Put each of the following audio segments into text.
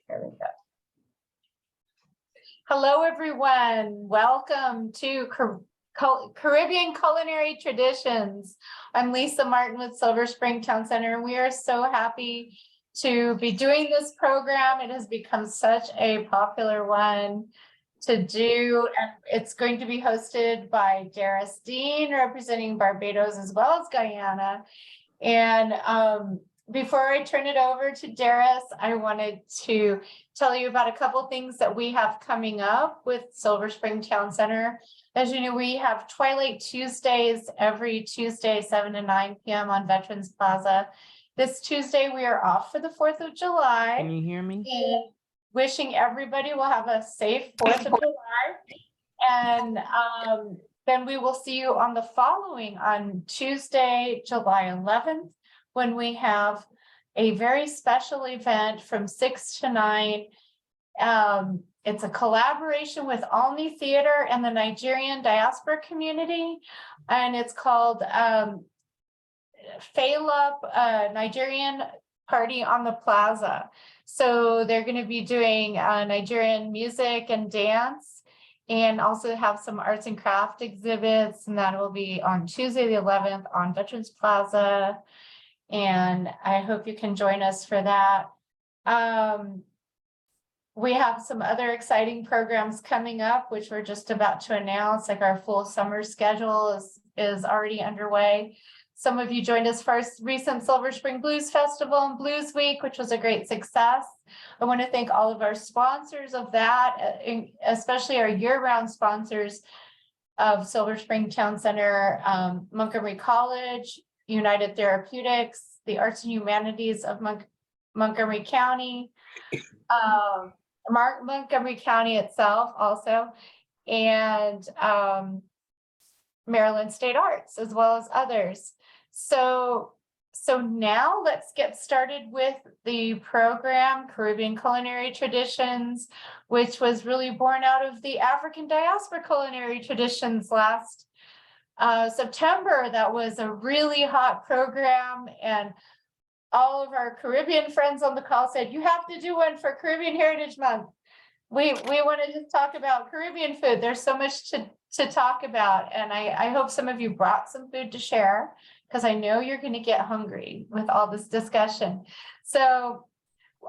There we go. Hello, everyone. Welcome to Caribbean Culinary Traditions. I'm Lisa Martin with Silver Spring Town Center, and we are so happy to be doing this program. It has become such a popular one to do, and it's going to be hosted by Derrice Deane, representing Barbados as well as Guyana. And before I turn it over to Derrice, I wanted to tell you about a couple things that we have coming up with Silver Spring Town Center. As you know, we have Twilight Tuesdays every Tuesday, 7 to 9 p.m. on Veterans Plaza. This Tuesday, we are off for the 4th of July. Can you hear me? And wishing everybody will have a safe 4th of July. And then we will see you on the following, on Tuesday, July 11th, when we have a very special event from 6 to 9. It's a collaboration with Alni Theater and the Nigerian diaspora community, and it's called Faylup Nigerian Party on the Plaza. So they're going to be doing Nigerian music and dance, and also have some arts and craft exhibits, and that will be on Tuesday the 11th on Veterans Plaza. And I hope you can join us for that. We have some other exciting programs coming up, which we're just about to announce, like our full summer schedule is already underway. Some of you joined us for our recent Silver Spring Blues Festival and Blues Week, which was a great success. I want to thank all of our sponsors of that, especially our year-round sponsors of Silver Spring Town Center, Montgomery College, United Therapeutics, the Arts and Humanities of Montgomery County, Montgomery County itself also, and Maryland State Arts, as well as others. So now let's get started with the program, Caribbean Culinary Traditions, which was really born out of the African diaspora culinary traditions last September. That was a really hot program, and all of our Caribbean friends on the call said, you have to do one for Caribbean Heritage Month. We want to just talk about Caribbean food. There's so much to talk about, and I hope some of you brought some food to share, because I know you're going to get hungry with all this discussion. So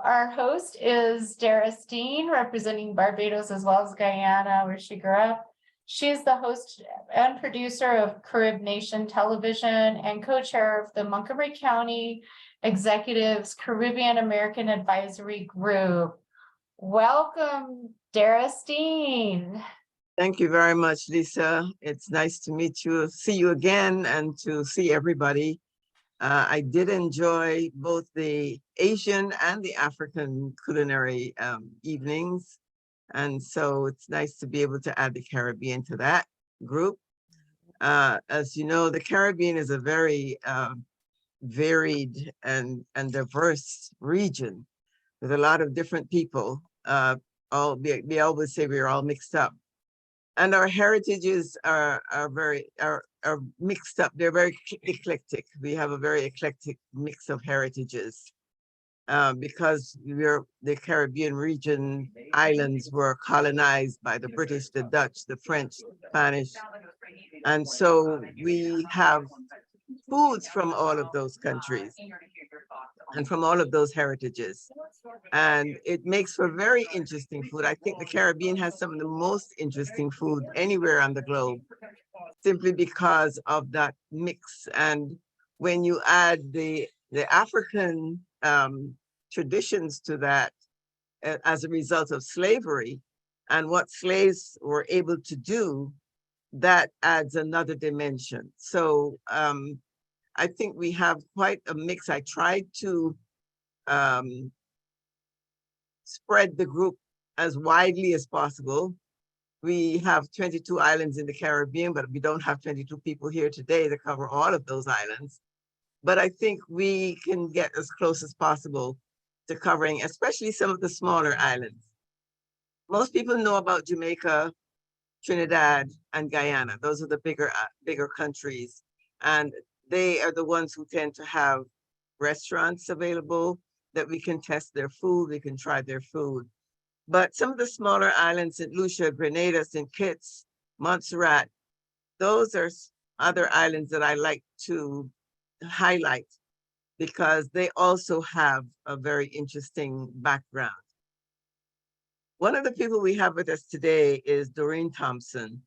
our host is Derrice Deane, representing Barbados as well as Guyana, where she grew up. She's the host and producer of CaribNation-television and co-chair of the Montgomery County Executives Caribbean American Advisory Group. Welcome, Derrice Deane. Thank you very much, Lisa. It's nice to meet you, see you again, and to see everybody. I did enjoy both the Asian and the African culinary evenings. And so it's nice to be able to add the Caribbean to that group. As you know, the Caribbean is a very varied and diverse region with a lot of different people. We always say we're all mixed up. And our heritages are mixed up. They're very eclectic. We have a very eclectic mix of heritages. Because the Caribbean region islands were colonized by the British, the Dutch, the French, Spanish. And so we have foods from all of those countries and from all of those heritages. And it makes for very interesting food. I think the Caribbean has some of the most interesting food anywhere on the globe, simply because of that mix. And when you add the African traditions to that as a result of slavery and what slaves were able to do, that adds another dimension. So I think we have quite a mix. I tried to spread the group as widely as possible. We have 22 islands in the Caribbean, but we don't have 22 people here today to cover all of those islands. But I think we can get as close as possible to covering, especially some of the smaller islands. Most people know about Jamaica, Trinidad, and Guyana. Those are the bigger countries. And they are the ones who tend to have restaurants available. that we can test their food, we can try their food. But some of the smaller islands, St. Lucia, Grenada, St. Kitts, Montserrat, those are other islands that I like to highlight because they also have a very interesting background. One of the people we have with us today is Doreen Thompson.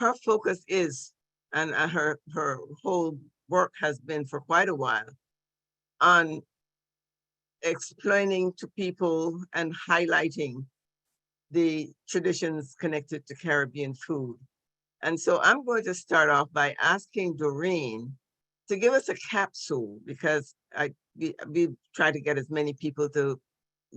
Her focus is, and her whole work has been for quite a while, on explaining to people and highlighting the traditions connected to Caribbean food. And so I'm going to start off by asking Doreen to give us a capsule, because we try to get as many people to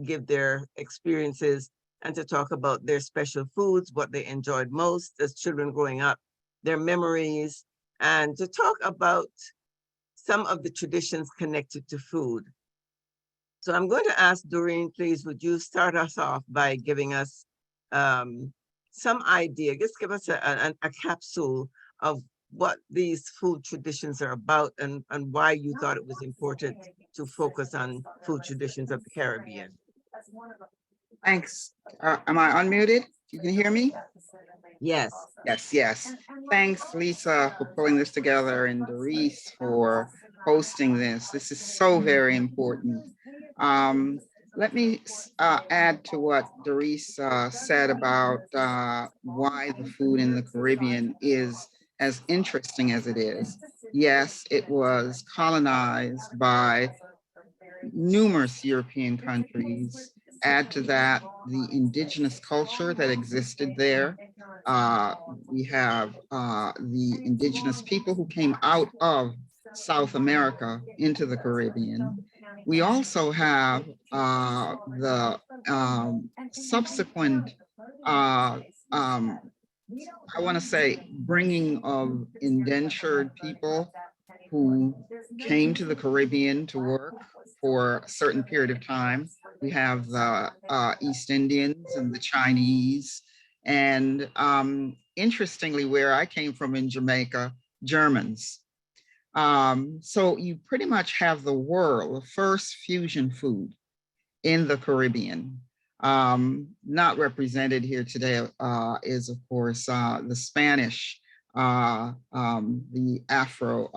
give their experiences and to talk about their special foods, what they enjoyed most as children growing up, their memories, and to talk about some of the traditions connected to food. So I'm going to ask Doreen, please, would you start us off by giving us some idea, just give us a capsule of what these food traditions are about and why you thought it was important to focus on food traditions of the Caribbean. Thanks. Am I unmuted? You can hear me? Yes. Yes. Thanks, Lisa, for pulling this together, and Derrice for hosting this. This is so very important. Let me add to what Derrice said about why the food in the Caribbean is as interesting as it is. Yes, it was colonized by numerous European countries. Add to that the indigenous culture that existed there. We have the indigenous people who came out of South America into the Caribbean. We also have the subsequent, I want to say, bringing of indentured people who came to the Caribbean to work for a certain period of time. We have the East Indians and the Chinese. And interestingly, where I came from in Jamaica, Germans. So you pretty much have the world, the first fusion food in the Caribbean. Not represented here today is, of course, the Spanish, the Afro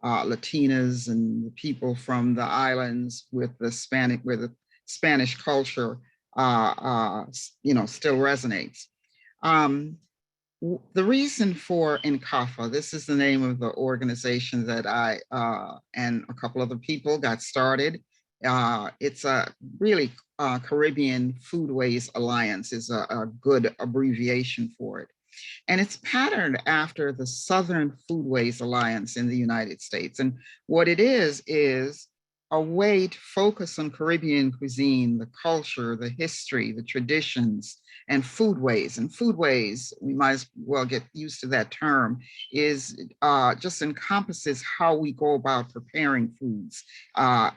Latinas and the people from the islands with the Spanish, where the Spanish culture, still resonates. The reason for INCAFA, this is the name of the organization that I and a couple other people got started. It's a really Caribbean Foodways Alliance is a good abbreviation for it. And it's patterned after the Southern Foodways Alliance in the United States. And what it is a way to focus on Caribbean cuisine, the culture, the history, the traditions, and foodways. And foodways, we might as well get used to that term, is just encompasses how we go about preparing foods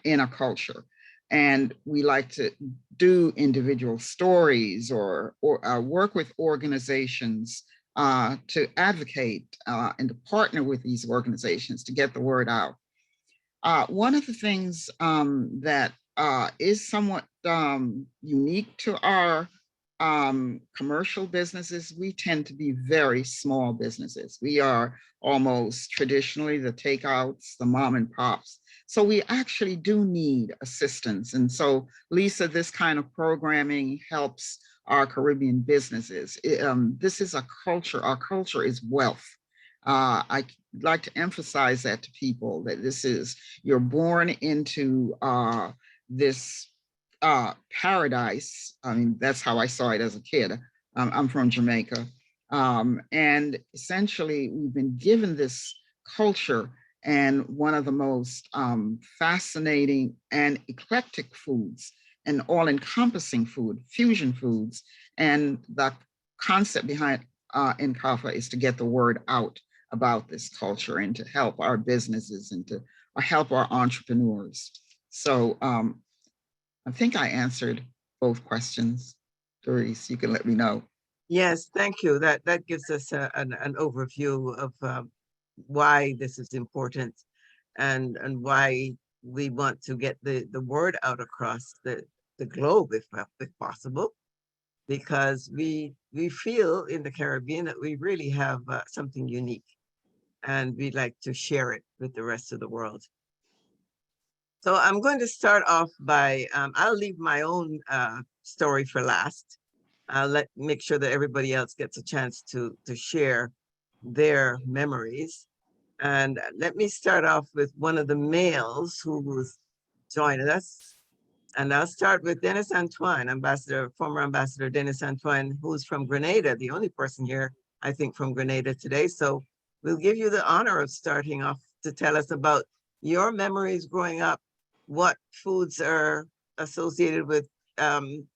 in a culture. And we like to do individual stories or work with organizations to advocate and to partner with these organizations to get the word out. One of the things that is somewhat unique to our commercial businesses, we tend to be very small businesses. We are almost traditionally the takeouts, the mom and pops. So we actually do need assistance. And so, Lisa, this kind of programming helps our Caribbean businesses. This is a culture. Our culture is wealth. I like to emphasize that to people, that this is, you're born into this paradise. I mean, that's how I saw it as a kid. I'm from Jamaica. And essentially, we've been given this culture and one of the most fascinating and eclectic foods and all-encompassing food, fusion foods. And the concept behind INCAFA is to get the word out about this culture and to help our businesses and to help our entrepreneurs. So I think I answered both questions. Derrice, you can let me know. Yes, thank you. That gives us an overview of why this is important and why we want to get the word out across the globe, if possible, because we feel in the Caribbean that we really have something unique, and we'd like to share it with the rest of the world. So I'm going to start off by, I'll leave my own story for last. I'll make sure that everybody else gets a chance to share their memories. And let me start off with one of the males who was joining us. And I'll start with Denis Antoine, former Ambassador Denis Antoine, who's from Grenada, the only person here, I think, from Grenada today. So we'll give you the honor of starting off to tell us about your memories growing up, what foods are associated with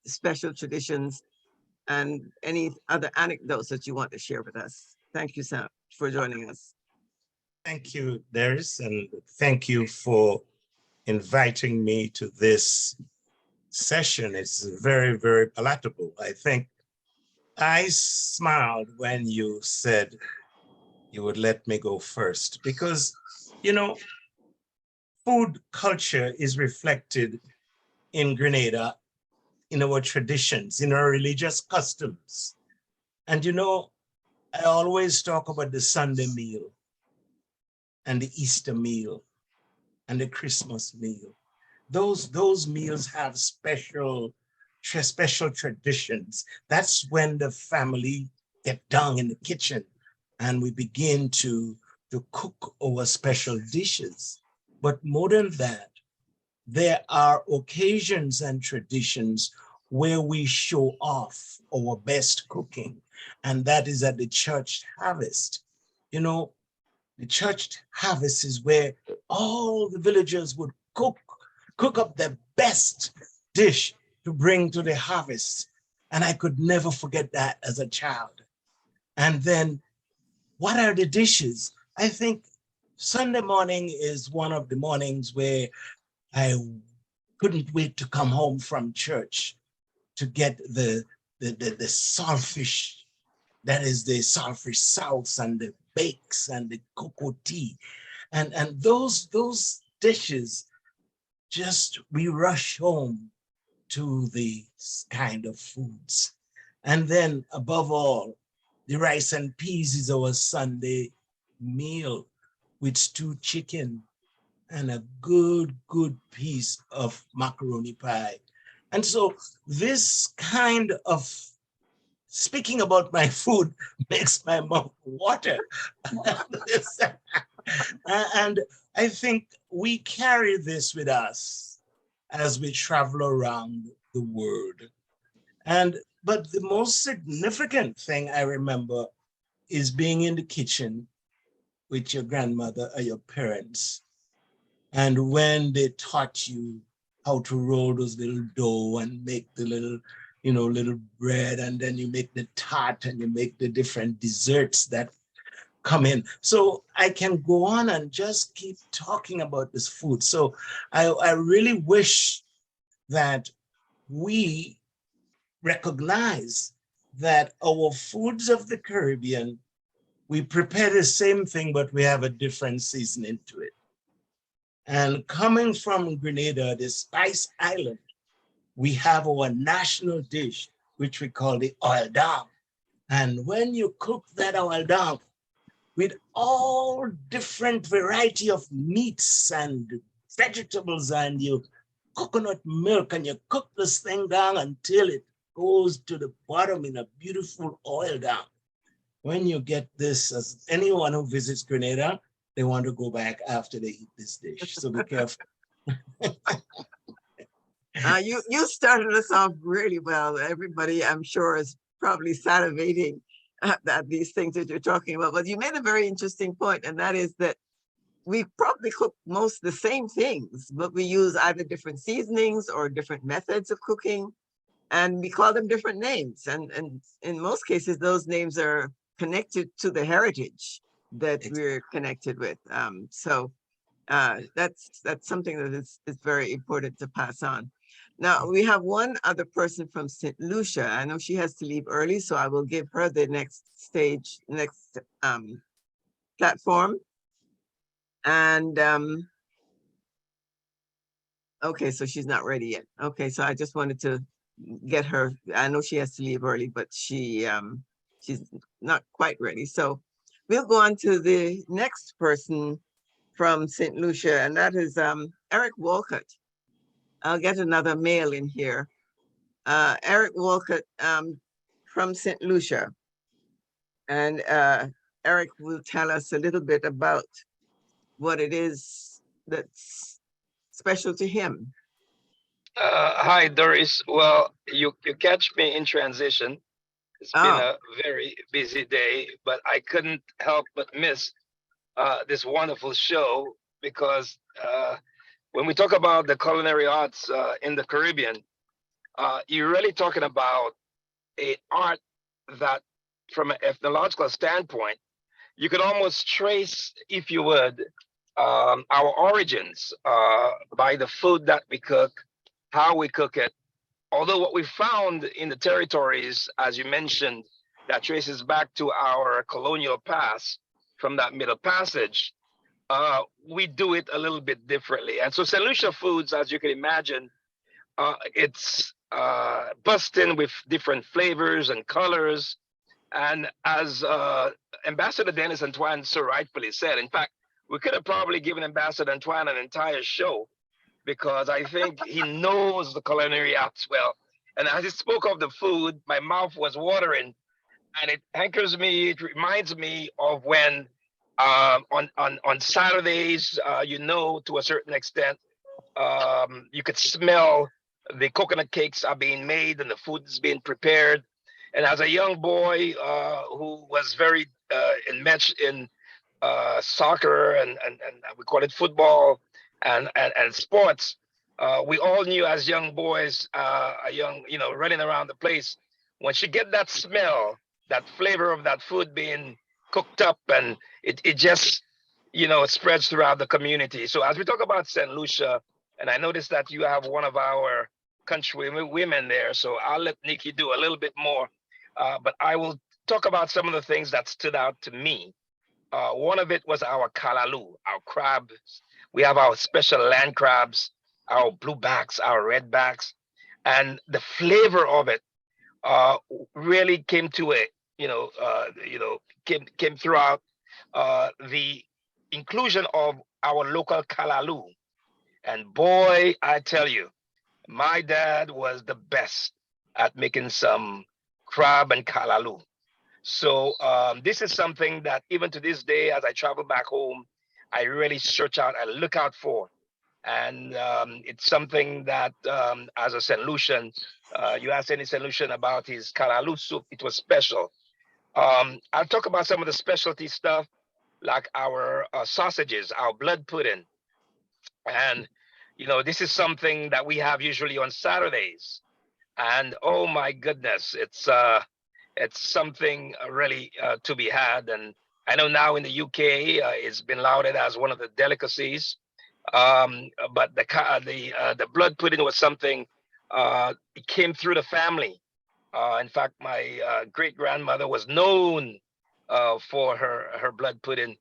special traditions, and any other anecdotes that you want to share with us. Thank you, Sam, for joining us. Thank you, Derrice, and thank you for inviting me to this session. It's very, very palatable. I think I smiled when you said you would let me go first, because, you know, food culture is reflected in Grenada, in our traditions, in our religious customs. And, you know, I always talk about the Sunday meal and the Easter meal and the Christmas meal. Those meals have special traditions. That's when the family get down in the kitchen and we begin to cook our special dishes. But more than that, there are occasions and traditions where we show off our best cooking, and that is at the church harvest. You know, the church harvest is where all the villagers would cook up their best dish to bring to the harvest. And I could never forget that as a child. And then what are the dishes? I think Sunday morning is one of the mornings where I couldn't wait to come home from church to get the saltfish, that is the saltfish sauce and the bakes and the cocoa tea. And those dishes, just we rush home to these kind of foods. And then above all, the rice and peas is our Sunday meal with stewed chicken and a good piece of macaroni pie. And so this kind of, speaking about my food makes my mouth water. And I think we carry this with us as we travel around the world. But the most significant thing I remember is being in the kitchen with your grandmother or your parents. And when they taught you how to roll those little dough and make the little, little bread, and then you make the tart and you make the different desserts that come in. So I can go on and just keep talking about this food. So I really wish that we recognize that our foods of the Caribbean, we prepare the same thing, but we have a different seasoning to it. And coming from Grenada, the Spice Island, we have our national dish, which we call the oil dam. And when you cook that oil dam with all different variety of meats and vegetables and your coconut milk, and you cook this thing down until it goes to the bottom in a beautiful oil dam. When you get this, as anyone who visits Grenada, they want to go back after they eat this dish. So be careful. You started us off really well. Everybody, I'm sure, is probably salivating at these things that you're talking about. But you made a very interesting point, and that is that we probably cook most the same things, but we use either different seasonings or different methods of cooking, and we call them different names. And in most cases, those names are connected to the heritage that we're connected with. So that's something that is very important to pass on. Now, we have one other person from St. Lucia. I know she has to leave early, so I will give her the next platform. And Okay, so she's not ready yet. Okay, so I just wanted to get her. I know she has to leave early, but she's not quite ready. So we'll go on to the next person from St. Lucia, and that is Eric Walcott. I'll get another male in here. Eric Walcott from St. Lucia. And Eric will tell us a little bit about what it is that's special to him. Hi, Doris. Well, you catch me in transition. It's been Oh, a very busy day, but I couldn't help but miss this wonderful show because when we talk about the culinary arts in the Caribbean, you're really talking about a art that, from an ethnological standpoint, you could almost trace, if you would, our origins by the food that we cook, how we cook it. Although what we found in the territories, as you mentioned, that traces back to our colonial past from that Middle Passage, we do it a little bit differently. And so St. Lucia Foods, as you can imagine, it's busting with different flavors and colors. And as Ambassador Denis Antoine so rightfully said, in fact, we could have probably given Ambassador Antoine an entire show because I think he knows the culinary arts well. And as he spoke of the food, my mouth was watering, and it anchors me. It reminds me of when on Saturdays, to a certain extent, you could smell the coconut cakes are being made and the food is being prepared. And as a young boy who was very enmeshed in soccer and we call it football and sports, we all knew as young boys, running around the place, once you get that smell, that flavor of that food being cooked up, and it just, it spreads throughout the community. So as we talk about St. Lucia, and I noticed that you have one of our country women there, so I'll let Nikki do a little bit more, but I will talk about some of the things that stood out to me. One of it was our kalalu, our crabs. We have our special land crabs, our blue backs, our red backs, and the flavor of it really came to it. Came throughout the inclusion of our local kalalu. And boy, I tell you, my dad was the best at making some crab and kalalu. So this is something that even to this day, as I travel back home, I really search out, I look out for. And it's something that, as a St. Lucian, you asked any St. Lucian about his kalalu soup, it was special. I'll talk about some of the specialty stuff, like our sausages, our blood pudding. And, this is something that we have usually on Saturdays. And oh my goodness, it's something really to be had. And I know now in the UK, it's been lauded as one of the delicacies. But the blood pudding was something, it came through the family. In fact, my great grandmother was known for her blood pudding,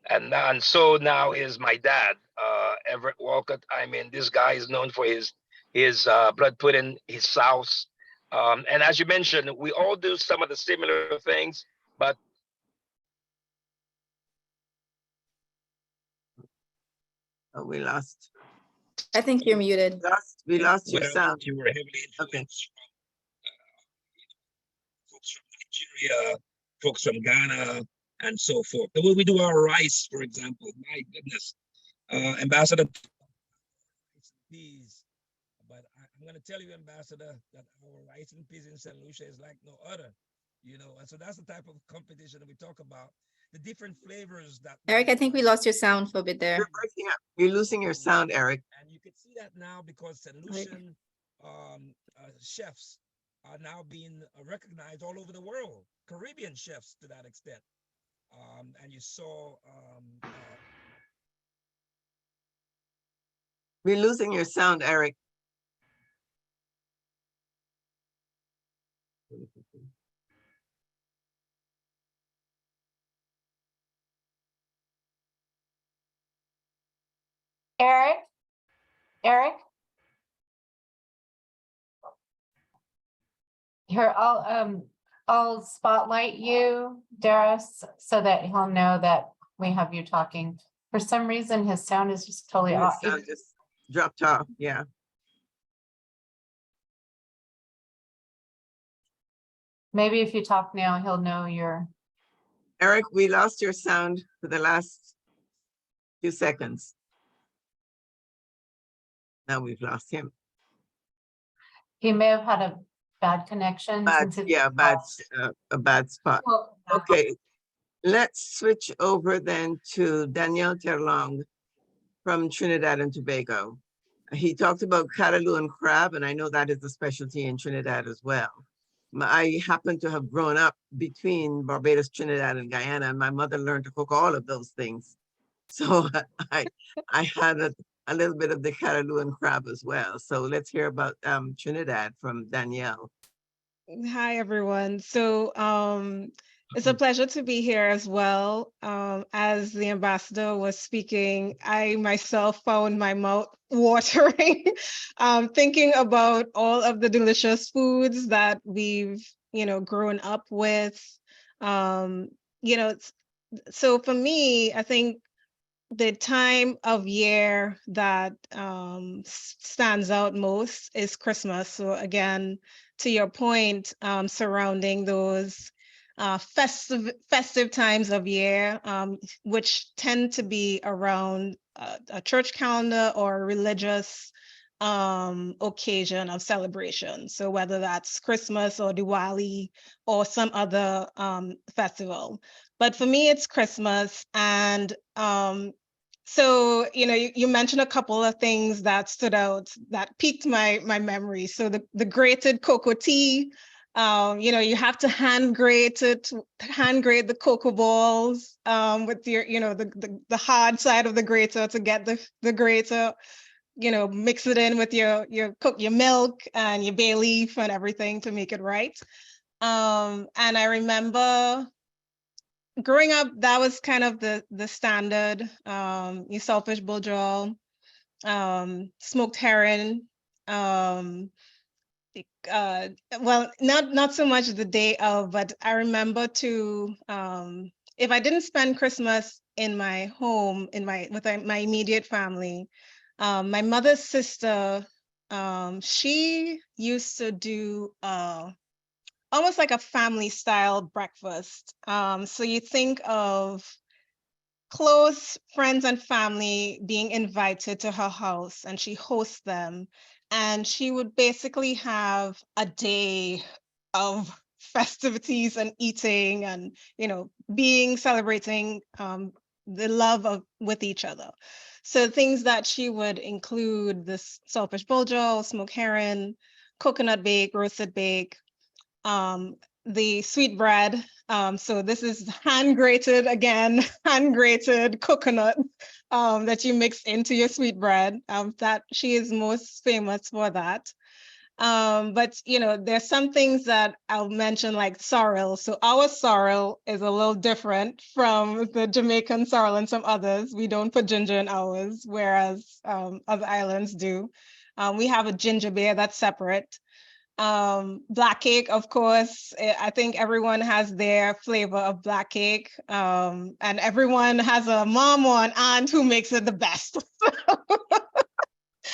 and so now is my dad, Everett Walcott. I mean, this guy is known for his blood pudding, his sauce, and as you mentioned, we all do some of the similar things, but we lost. I think you're muted. We lost your well, sound. you were heavily influenced from folks from Nigeria, folks from Ghana, and so forth. The way we do our rice, for example, my goodness, Ambassador, peas. But I'm going to tell you, Ambassador, that our rice and peas in St. Lucia is like no other, and so that's the type of competition that we talk about. The different flavors that Eric, I think we lost your sound for a bit there. You're breaking up. You're losing your sound, Eric. And you can see that now because St. Lucian chefs are now being recognized all over the world, Caribbean chefs to that extent. And you saw We're losing your sound, Eric. Eric? Here, I'll spotlight you, Derrice, so that he'll know that we have you talking. For some reason, his sound is just totally His off. sound just dropped off, yeah. Maybe if you talk now, he'll know you're. Eric, we lost your sound for the last few seconds. Now we've lost him. He may have had a bad connection. Bad, since yeah, a bad spot. Okay, let's switch over then to Daniel Terlong from Trinidad and Tobago. He talked about callaloo and crab, and I know that is a specialty in Trinidad as well. I happen to have grown up between Barbados, Trinidad, and Guyana, and my mother learned to cook all of those things. So I had a little bit of the callaloo and crab as well. So let's hear about Trinidad from Danielle. Hi, everyone. So it's a pleasure to be here as well. As the ambassador was speaking, I myself found my mouth watering, thinking about all of the delicious foods that we've, grown up with. So for me, I think the time of year that stands out most is Christmas. So again, to your point, surrounding those festive times of year, which tend to be around a church calendar or a religious occasion of celebration. So whether that's Christmas or Diwali or some other festival. But for me, it's Christmas. And so, you mentioned a couple of things that stood out that piqued my memory. So the grated cocoa tea, you have to hand grate the cocoa balls with your, the hard side of the grater to get the grater, mix it in with your milk and your bay leaf and everything to make it right. And I remember growing up, that was kind of the standard, your saltfish bojol, smoked herring. Well, not so much the day of, but I remember if I didn't spend Christmas in my home, with my immediate family, my mother's sister, she used to do almost like a family style breakfast. So you think of close friends and family being invited to her house, and she hosts them. And she would basically have a day of festivities and eating and, celebrating the love with each other. So things that she would include: this saltfish bojol, smoked herring, coconut bake, roasted bake, the sweet bread. So this is hand grated coconut that you mix into your sweet bread. That she is most famous for that. But there's some things that I'll mention, like sorrel. So our sorrel is a little different from the Jamaican sorrel and some others. We don't put ginger in ours, whereas other islands do. We have a ginger beer that's separate. Black cake, of course. I think everyone has their flavor of black cake, and everyone has a mom or an aunt who makes it the best.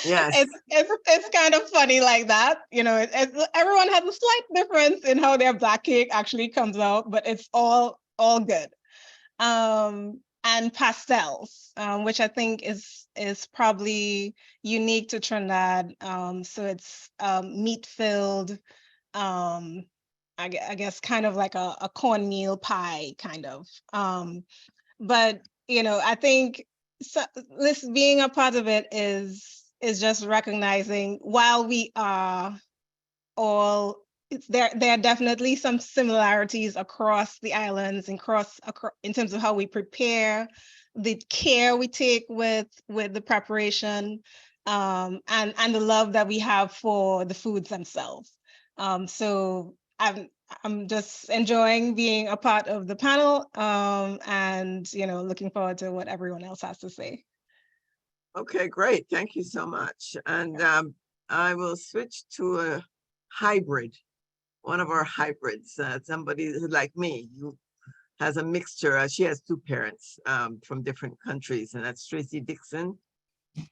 Yes. It's kind of funny like that. Everyone has a slight difference in how their black cake actually comes out, but it's all good. And pastels, which I think is probably unique to Trinidad. So it's meat-filled, I guess kind of like a cornmeal pie kind of. But I think this being a part of it is just recognizing, while we are all, there are definitely some similarities across the islands and across in terms of how we prepare, the care we take with the preparation, and the love that we have for the foods themselves. So I'm just enjoying being a part of the panel, and looking forward to what everyone else has to say. Okay, great. Thank you so much. And I will switch to a hybrid one of our hybrids, somebody who, like me, who has a mixture. She has two parents from different countries, and that's Tracey Dixon,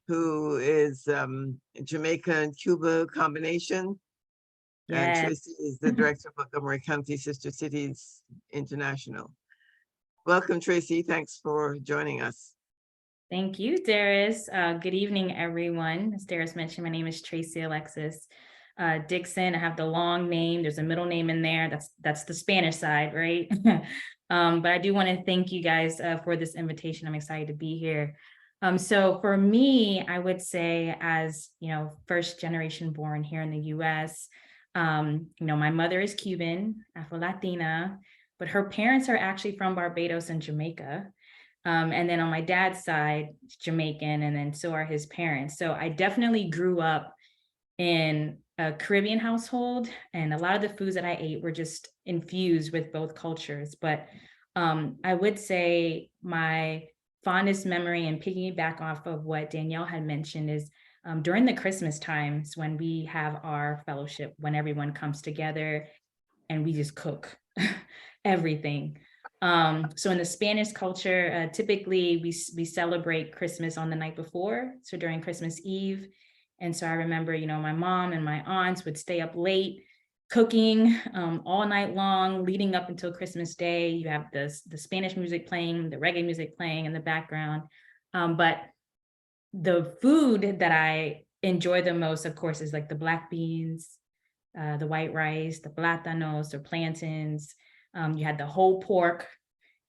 who is Jamaica and Cuba combination. And Yes. Tracey is the director of Montgomery County Sister Cities International. Welcome, Tracey. Thanks for joining us. Thank you, Derrice. Good evening, everyone. As Derrice mentioned, my name is Tracey Alexis Dixon. I have the long name. There's a middle name in there. That's the Spanish side, right? But I do want to thank you guys for this invitation. I'm excited to be here. So for me, I would say, as first generation born here in the U.S., my mother is Cuban, Afro-Latina, but her parents are actually from Barbados and Jamaica. And then on my dad's side, Jamaican, and then so are his parents. So I definitely grew up in a Caribbean household, and a lot of the foods that I ate were just infused with both cultures. But I would say my fondest memory, and piggyback off of what Danielle had mentioned, is during the Christmas times when we have our fellowship, when everyone comes together and we just cook everything. So in the Spanish culture, typically we celebrate Christmas on the night before, so during Christmas Eve. And so I remember, my mom and my aunts would stay up late cooking all night long, leading up until Christmas Day. You have the Spanish music playing, the reggae music playing in the background. But the food that I enjoy the most, of course, is like the black beans, the white rice, the plátanos or plantains. You had the whole pork,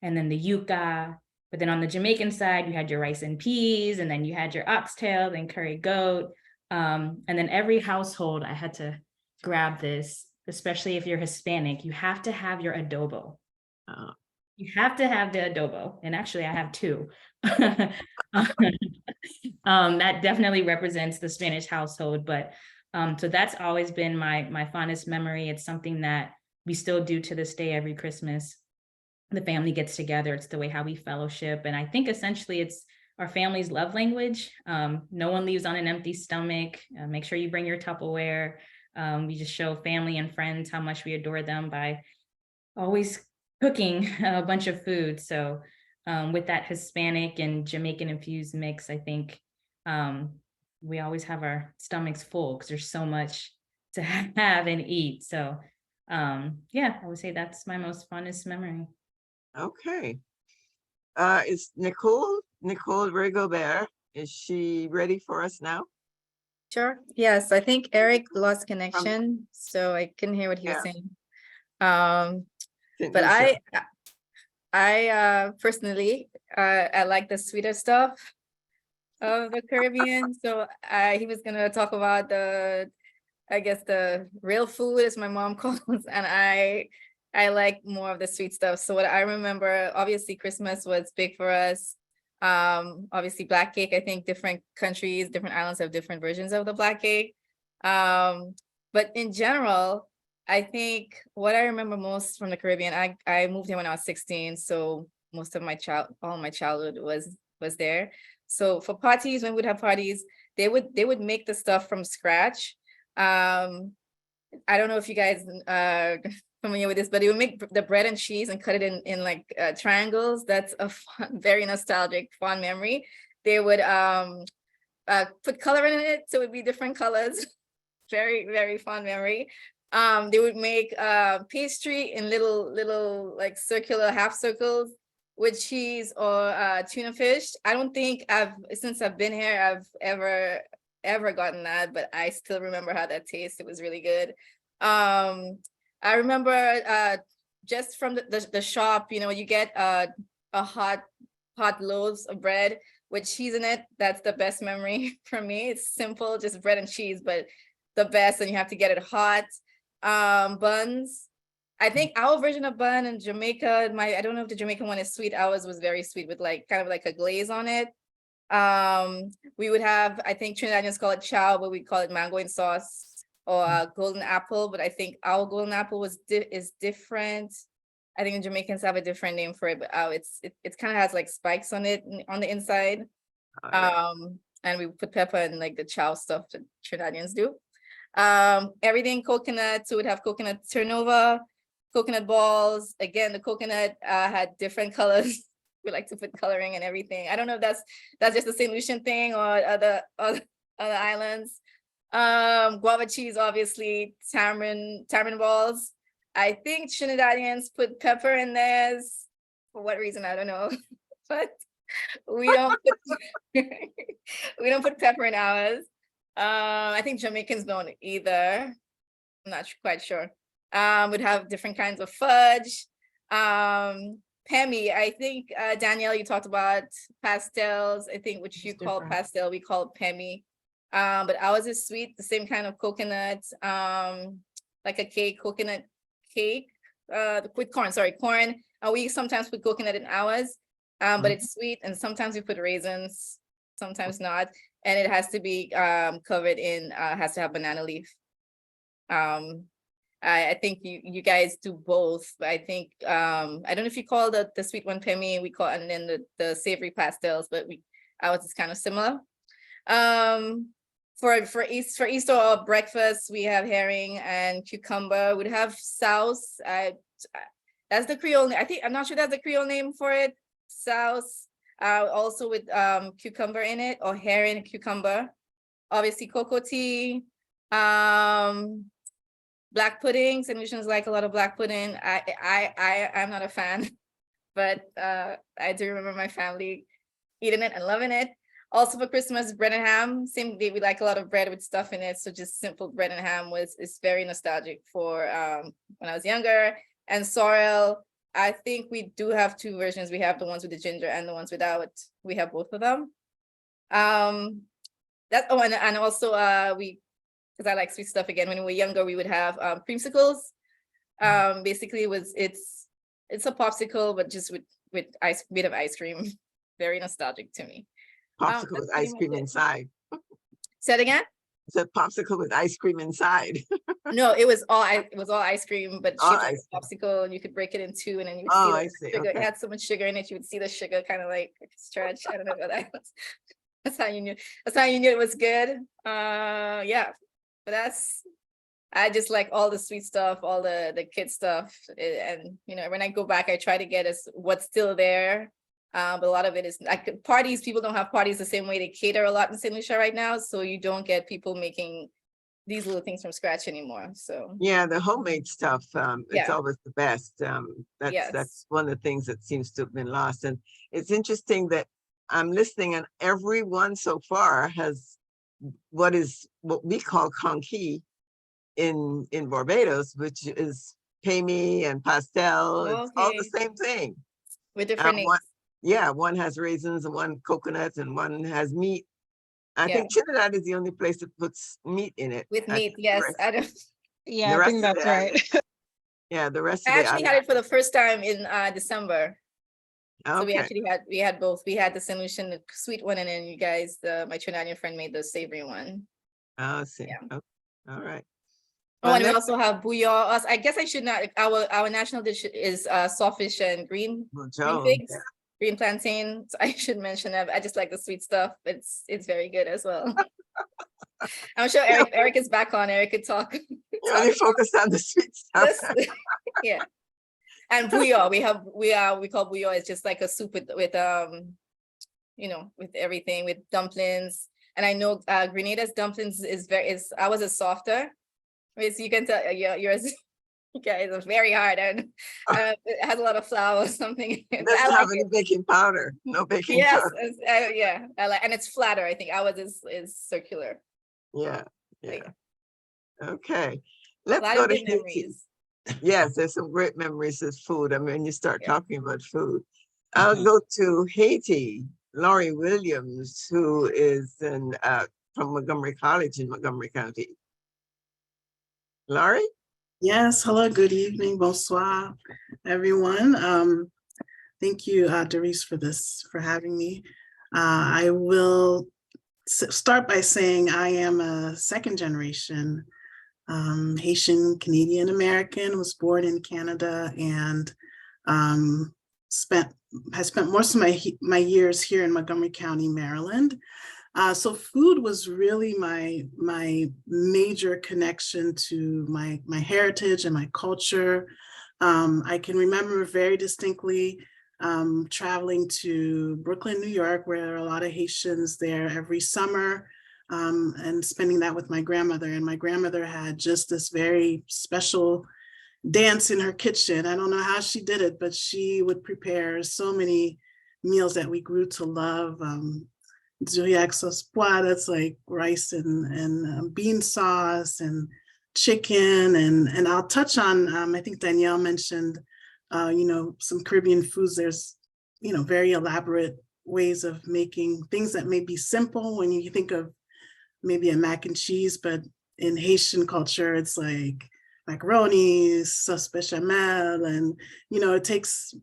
and then the yuca. But then on the Jamaican side, you had your rice and peas, and then you had your oxtail, then curry goat. And then every household, I had to grab this, especially if you're Hispanic, you have to have your adobo. You have to have the adobo. And actually, I have two. That definitely represents the Spanish household. But so that's always been my fondest memory. It's something that we still do to this day. Every Christmas, the family gets together. It's the way how we fellowship. And I think essentially it's our family's love language. No one leaves on an empty stomach. Make sure you bring your Tupperware. We just show family and friends how much we adore them by always cooking a bunch of food. So with that Hispanic and Jamaican infused mix, I think we always have our stomachs full because there's so much to have and eat. So yeah, I would say that's my most fondest memory. Okay. Is Nicole Rigobert, is she ready for us now? Sure. Yes, I think Eric lost connection, so I couldn't hear what he was saying. But I personally, I like the sweeter stuff of the Caribbean. So he was gonna talk about the real food, as my mom calls, and I like more of the sweet stuff. So what I remember, obviously Christmas was big for us. Obviously black cake, I think different countries, different islands have different versions of the black cake. But in general, I think what I remember most from the Caribbean, I moved here when I was 16. So most of all my childhood was there. So for parties, when we'd have parties, they would make the stuff from scratch. I don't know if you guys are familiar with this, but they would make the bread and cheese and cut it in like triangles. That's a fun, very nostalgic, fond memory. They would put color in it, so it would be different colors. Very, very fond memory. They would make pastry in little like circular half circles with cheese or tuna fish. I don't think since I've been here, I've ever gotten that, but I still remember how that tastes. It was really good. I remember just from the shop, you get a hot loaves of bread with cheese in it. That's the best memory for me. It's simple, just bread and cheese, but the best, and you have to get it hot. Buns. I think our version of bun in Jamaica, I don't know if the Jamaican one is sweet. Ours was very sweet with kind of like a glaze on it. We would have, I think Trinidadians call it chow, but we call it mango in sauce, or golden apple. But I think our golden apple is different. I think the Jamaicans have a different name for it, but it kind of has like spikes on it on the inside. And we put pepper and like the chow stuff that Trinidadians do. Everything coconut, so we'd have coconut turnover, coconut balls. Again, the coconut had different colors. We like to put coloring and everything. I don't know if that's just a St. Lucian thing or other islands. Guava cheese, obviously, tamarind balls. I think Trinidadians put pepper in theirs. For what reason, I don't know. But we don't put pepper in ours. I think Jamaicans don't either. I'm not quite sure. We'd have different kinds of fudge. Pemmy, I think, Danielle, you talked about pastels. I think what you call pastel, we call it pemmy. But ours is sweet, the same kind of coconut, like a cake, coconut cake, with corn. We sometimes put coconut in ours, but it's sweet, and sometimes we put raisins, sometimes not. And it has to be covered in, has to have banana leaf. I think you guys do both, but I think, I don't know if you call the sweet one pemmy, we call, and then the savory pastels, but ours is kind of similar. For Easter or breakfast, we have herring and cucumber. We'd have souse. That's the Creole. I'm not sure that's the Creole name for it. Souse, also with cucumber in it, or herring and cucumber. Obviously, cocoa tea. Black pudding. St. Lucians like a lot of black pudding. I'm not a fan, but I do remember my family eating it and loving it. Also for Christmas, bread and ham. Same day, we like a lot of bread with stuff in it. So just simple bread and ham is very nostalgic for when I was younger. And sorrel, I think we do have two versions. We have the ones with the ginger and the ones without. We have both of them. And also because I like sweet stuff again. When we were younger, we would have creamsicles. Basically, it's a popsicle, but just with bit of ice cream. Very nostalgic to me. Popsicle with ice cream inside. Say it again? It's a popsicle with ice cream inside. No, it was all ice cream, but popsicle, and you could break it in two, and then you would see the sugar. Okay. It had so much sugar in it, you would see the sugar kind of like stretch. I don't know what that was. That's how you knew. That's how you knew it was good. Yeah, but I just like all the sweet stuff, all the kid stuff, and when I go back, I try to get what's still there. But a lot of it is like parties. People don't have parties the same way. They cater a lot in St. Lucia right now, so you don't get people making these little things from scratch anymore. So yeah, the homemade stuff, it's always the best. Yes. That's one of the things that seems to have been lost. And it's interesting that I'm listening, and everyone so far has what we call conquis in Barbados, which is pemmy and pastel. It's all the same thing with different names. One has raisins and one coconut and one has meat. I think Trinidad is the only place that puts meat in it. With meat, yes. I don't. Yeah, I think that's right. Yeah, the rest of I it. actually had it for the first time in December. Okay. So we had both. We had the St. Lucian, the sweet one, and then you guys, my Trinidadian friend made the savory one. Oh, I see. Yeah. Okay. All right. Oh, and we also have bouillon. I guess I should not. Our national dish is sawfish and green figs. Yeah. Green plantain. So I should mention that. I just like the sweet stuff. It's very good as well. I'm sure Eric is back on. Eric could talk. You only focus on the sweet stuff. Yeah. And bouillon. We call bouillon. It's just like a soup with with everything, with dumplings. And I know Grenada's dumplings is ours is softer. As you can tell, yours. Okay, it's very hard, and it has a lot of flour or something. It doesn't have any baking powder. No baking powder. Yes, I like, and it's flatter. I think ours is circular. Yeah. Okay, let's go to Haiti. Yes, there's some great memories of food. I mean, you start talking about food. I'll go to Haiti. Laurie Williams, who is from Montgomery College in Montgomery County. Laurie? Yes, hello, good evening, bonsoir, everyone. Thank you, Derrice, for having me. I will start by saying I am a second generation Haitian Canadian American, was born in Canada, and has spent most of my years here in Montgomery County, Maryland. So food was really my major connection to my heritage and my culture. I can remember very distinctly traveling to Brooklyn, New York, where there are a lot of Haitians there every summer, and spending that with my grandmother. And my grandmother had just this very special dance in her kitchen. I don't know how she did it, but she would prepare so many meals that we grew to love. Juliet sauce pois, that's like rice and bean sauce and chicken. And I'll touch on, I think Danielle mentioned, some Caribbean foods. There's, very elaborate ways of making things that may be simple when you think of maybe a mac and cheese, but in Haitian culture, it's like macaroni, sauce bechamel, and, it takes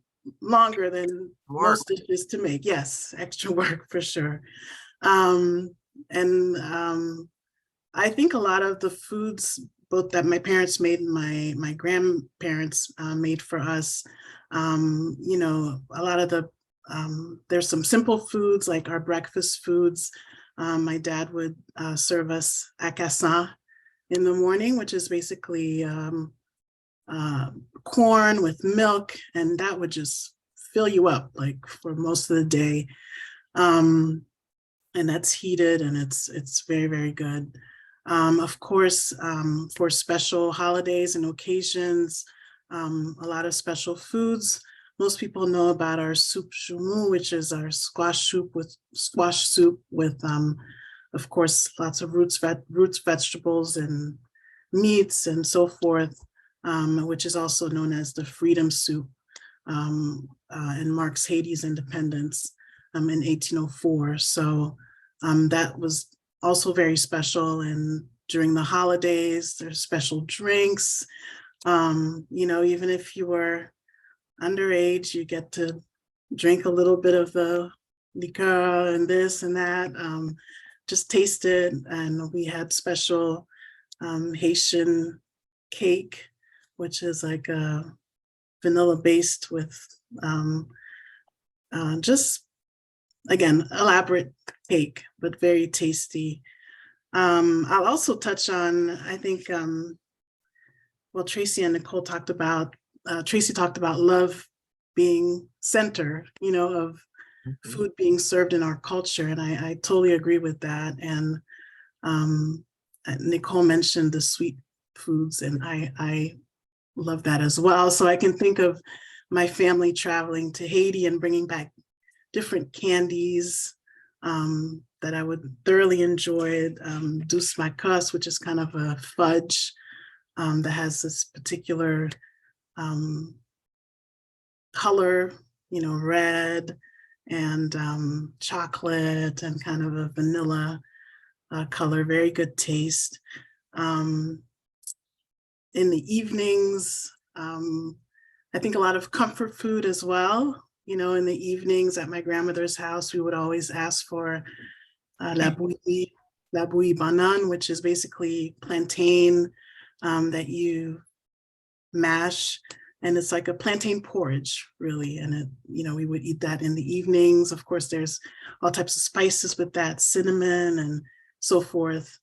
longer than most dishes to make. Yes, extra work for sure. I think a lot of the foods, both that my parents made and my grandparents made for us, a lot of the, there's some simple foods like our breakfast foods. My dad would serve us acassin in the morning, which is basically corn with milk, and that would just fill you up like for most of the day. And that's heated, and it's very, very good. Of course, for special holidays and occasions, a lot of special foods. Most people know about our soup choumou, which is our squash soup with, of course, lots of roots, vegetables, and meats, and so forth, which is also known as the freedom soup, and marks Haiti's independence in 1804. So that was also very special. And during the holidays, there's special drinks. Even if you were underage, you get to drink a little bit of the liqueur and this and that, just taste it. And we had special Haitian cake, which is like a vanilla based with just, again, elaborate cake, but very tasty. I'll also touch on, I think, Tracey and Nicole talked about, Tracey talked about love being center, of food being served in our culture. And I totally agree with that. And Nicole mentioned the sweet foods, and I love that as well. So I can think of my family traveling to Haiti and bringing back different candies that I would thoroughly enjoy. Douce Macus, which is kind of a fudge that has this particular color, red and chocolate and kind of a vanilla color, very good taste. In the evenings, I think a lot of comfort food as well. In the evenings at my grandmother's house, we would always ask for la bouillie banane, which is basically plantain that you mash, and it's like a plantain porridge, really. And we would eat that in the evenings. Of course, there's all types of spices with that, cinnamon and so forth.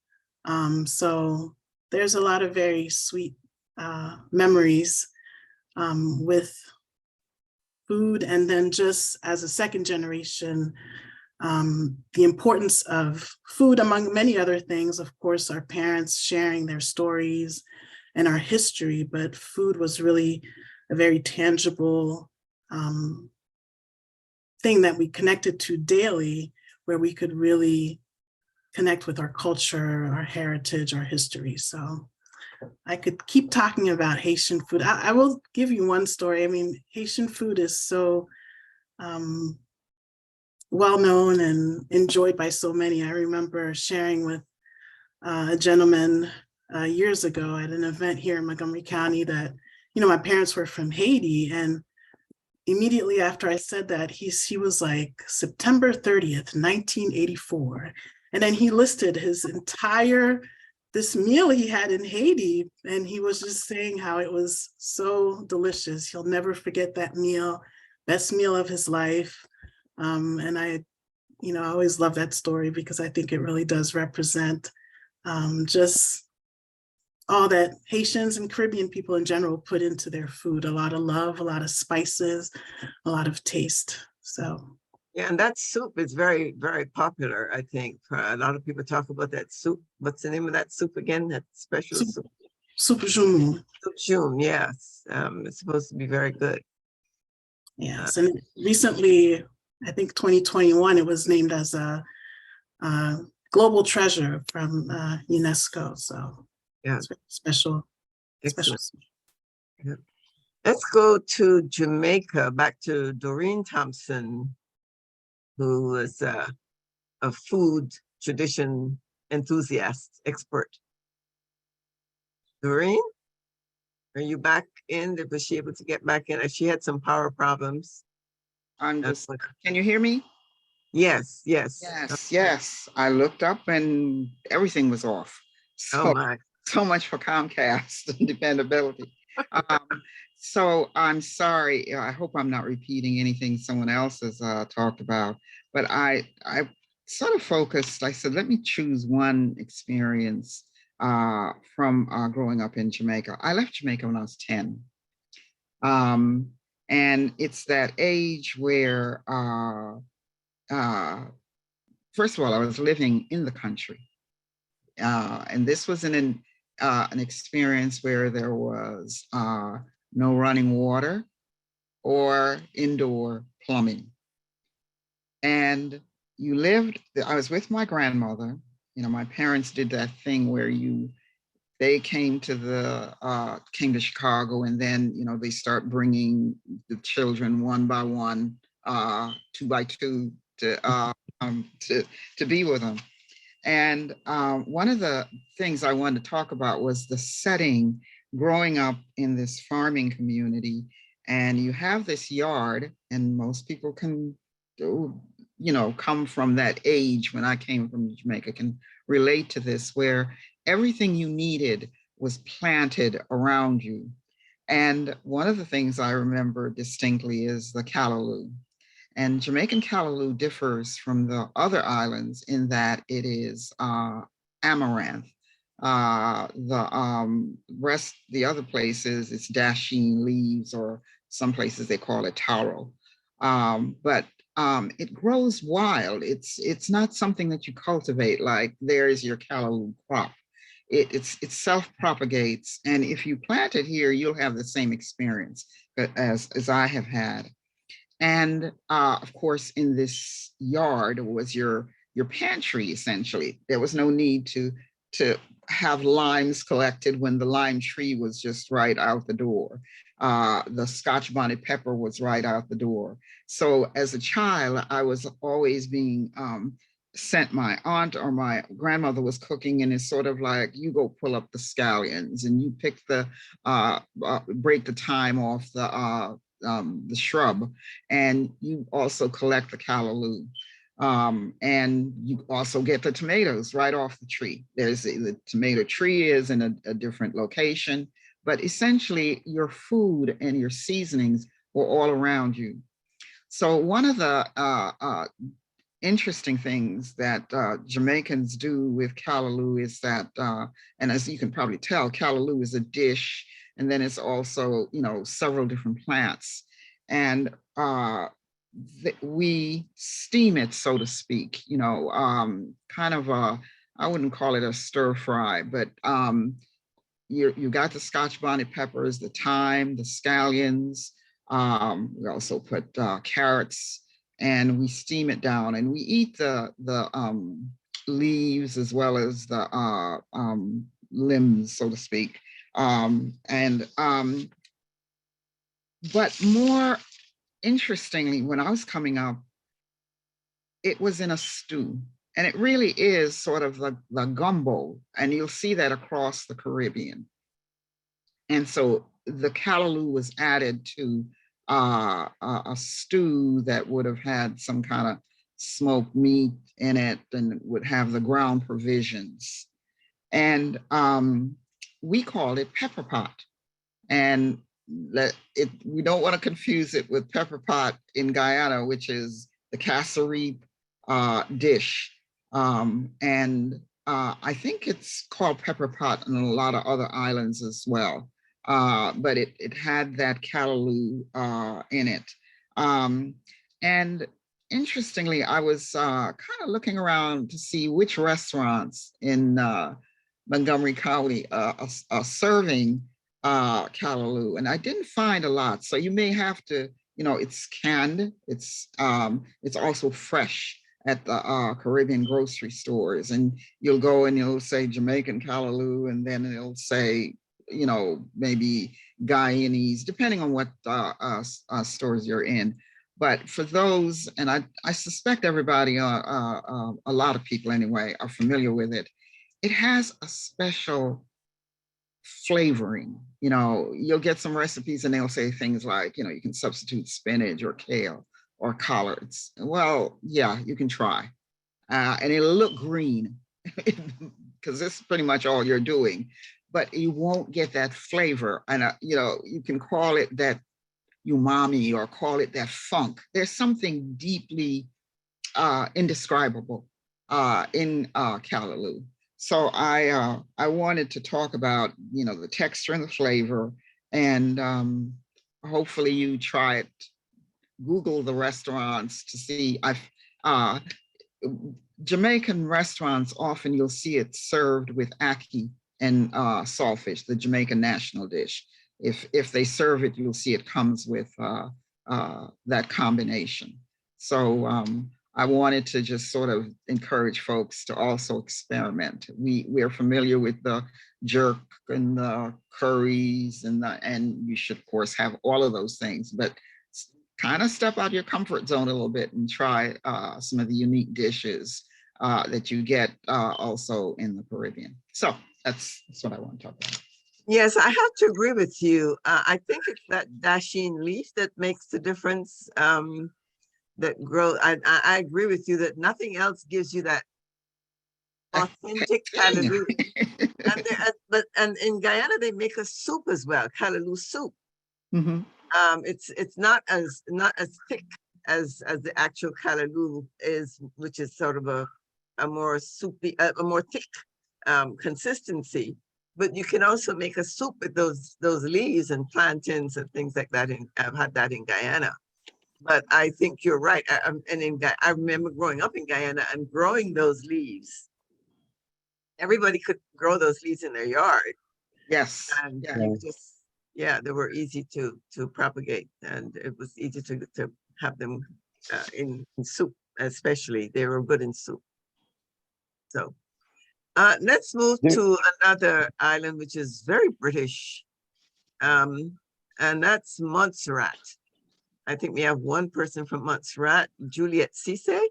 So there's a lot of very sweet memories with food. And then just as a second generation, the importance of food, among many other things, of course, our parents sharing their stories and our history, but food was really a very tangible thing that we connected to daily, where we could really connect with our culture, our heritage, our history. So I could keep talking about Haitian food. I will give you one story. I mean, Haitian food is so well known and enjoyed by so many. I remember sharing with a gentleman years ago at an event here in Montgomery County that, my parents were from Haiti. And immediately after I said that, he was like, September 30th, 1984. And then he listed his entire, this meal he had in Haiti. And he was just saying how it was so delicious. He'll never forget that meal, best meal of his life. And I you know, I always love that story because I think it really does represent just all that Haitians and Caribbean people in general put into their food. A lot of love, a lot of spices, a lot of taste. So Yeah, and that soup is very, very popular, I think. A lot of people talk about that soup. What's the name of that soup again? That special soup, soup? soup joumou. Soup joum, yes. It's supposed to be very good. Yes, and recently, I think 2021, it was named as a global treasure from UNESCO. So Yeah, it's very special. excellent. Yeah. Let's go to Jamaica, back to Doreen Thompson, who is a food tradition enthusiast, expert. Doreen, are you back in? Was she able to get back in? She had some power problems. Can you hear me? Yes, yes. Yes, yes. I looked up and everything was off. Oh my. So much for Comcast and dependability. So I'm sorry. I hope I'm not repeating anything someone else has talked about, but I sort of focused. I said, let me choose one experience from growing up in Jamaica. I left Jamaica when I was 10. And it's that age where, first of all, I was living in the country. And this was an experience where there was no running water or indoor plumbing. And I was with my grandmother. You know, my parents did that thing where they came to Chicago, and then, you know, they start bringing the children one by one, 2 by 2 to be with them. And one of the things I wanted to talk about was the setting, growing up in this farming community. And you have this yard, and most people can, you know, come from that age. When I came from Jamaica, can relate to this, where everything you needed was planted around you. And one of the things I remember distinctly is the callaloo. And Jamaican callaloo differs from the other islands in that it is amaranth. The other places, it's dasheen leaves, or some places they call it taro. But it grows wild. It's not something that you cultivate like there's your callaloo crop. It self-propagates, and if you plant it here, you'll have the same experience as I have had. And of course, in this yard was your pantry, essentially. There was no need to have limes collected when the lime tree was just right out the door. The Scotch bonnet pepper was right out the door. So as a child, I was always being sent. My aunt or my grandmother was cooking, and it's sort of like, you go pull up the scallions and you pick break the thyme off the shrub, and you also collect the callaloo. And you also get the tomatoes right off the tree. The tomato tree is in a different location, but essentially your food and your seasonings were all around you. So one of the interesting things that Jamaicans do with callaloo is that, and as you can probably tell, callaloo is a dish, and then it's also, you know, several different plants. And we steam it, so to speak, you know, kind of I wouldn't call it a stir fry, but you got the Scotch bonnet peppers, the thyme, the scallions. We also put carrots, and we steam it down, and we eat the leaves as well as the limbs, so to speak. But more interestingly, when I was coming up, it was in a stew. And it really is sort of the gumbo, and you'll see that across the Caribbean. And so the callaloo was added to a stew that would have had some kind of smoked meat in it, and would have the ground provisions. And we called it pepper pot. And we don't want to confuse it with pepper pot in Guyana, which is the cassareep dish. I think it's called pepper pot on a lot of other islands as well. But it had that callaloo in it. And interestingly, I was kind of looking around to see which restaurants in Montgomery County are serving callaloo, and I didn't find a lot. So you may have to, it's canned. It's also fresh at the Caribbean grocery stores, and you'll go and you'll say Jamaican callaloo, and then it'll say, maybe Guyanese, depending on what stores you're in. But for those, and I suspect everybody, a lot of people anyway, are familiar with it. It has a special flavoring. You'll get some recipes and they'll say things like, you can substitute spinach or kale or collards. Well, yeah, you can try. And it'll look green because this is pretty much all you're doing, but you won't get that flavor. And, you can call it that umami or call it that funk. There's something deeply indescribable in callaloo. So I wanted to talk about, the texture and the flavor, and hopefully you try it. Google the restaurants to see. Jamaican restaurants, often you'll see it served with ackee and saltfish, the Jamaican national dish. If they serve it, you'll see it comes with that combination. So I wanted to just sort of encourage folks to also experiment. We're familiar with the jerk and the curries, and you should of course have all of those things, but kind of step out your comfort zone a little bit and try some of the unique dishes that you get also in the Caribbean. So that's what I want to talk about. Yes, I have to agree with you. I think it's that dasheen leaf that makes the difference. That grow. I agree with you that nothing else gives you that authentic callaloo. and in Guyana they make a soup as well, callaloo soup. Mm-hmm. It's not as thick as the actual callaloo is, which is sort of a more soupy, a more thick consistency. But you can also make a soup with those leaves and plantains and things like that. I've had that in Guyana. But I think you're right. I remember growing up in Guyana and growing those leaves. Everybody could grow those leaves in their yard. Yes. And yeah. They were easy to propagate, and it was easy to have them in soup, especially. They were good in soup. So let's move to another island, which is very British, and that's Montserrat. I think we have one person from Montserrat, Juliet Ceesay.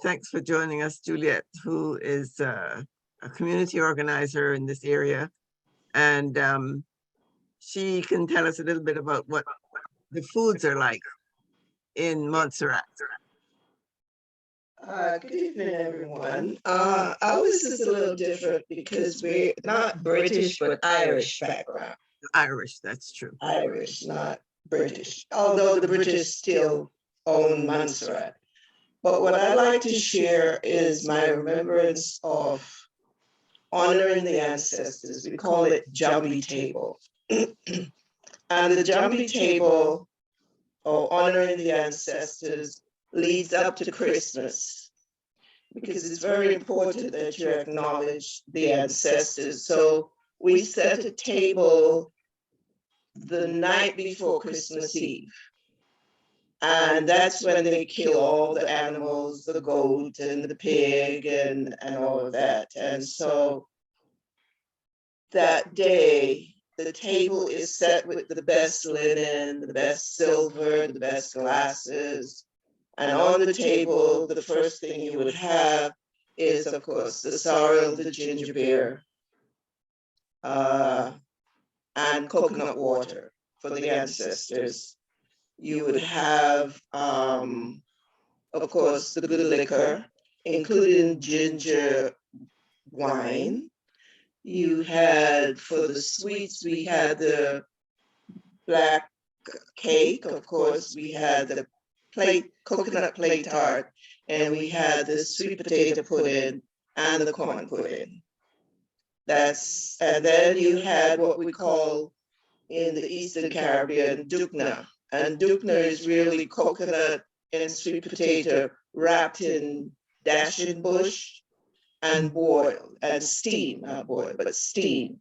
Thanks for joining us, Juliet, who is a community organizer in this area. And she can tell us a little bit about what the foods are like in Montserrat. Good evening, everyone. Ours is a little different because we're not British, but Irish background. Irish, that's true. Irish, not British, although the British still own Montserrat. But what I like to share is my remembrance of honoring the ancestors. We call it Jumbly Table. And the Jumbly Table, or honoring the ancestors, leads up to Christmas, because it's very important that you acknowledge the ancestors. So we set a table the night before Christmas Eve. And that's when they kill all the animals, the goat and the pig and all of that. And so that day, the table is set with the best linen, the best silver, the best glasses. And on the table, the first thing you would have is, of course, the sorrel, the ginger beer, and coconut water for the ancestors. You would have, of course, the good liquor, including ginger wine. You had, for the sweets, we had the black cake. Of course, we had the coconut plate tart, and we had the sweet potato pudding and the corn pudding. And then you had what we call in the Eastern Caribbean, dukna. And dukna is really coconut and sweet potato wrapped in dashing bush and boiled and steamed, not boiled, but steamed.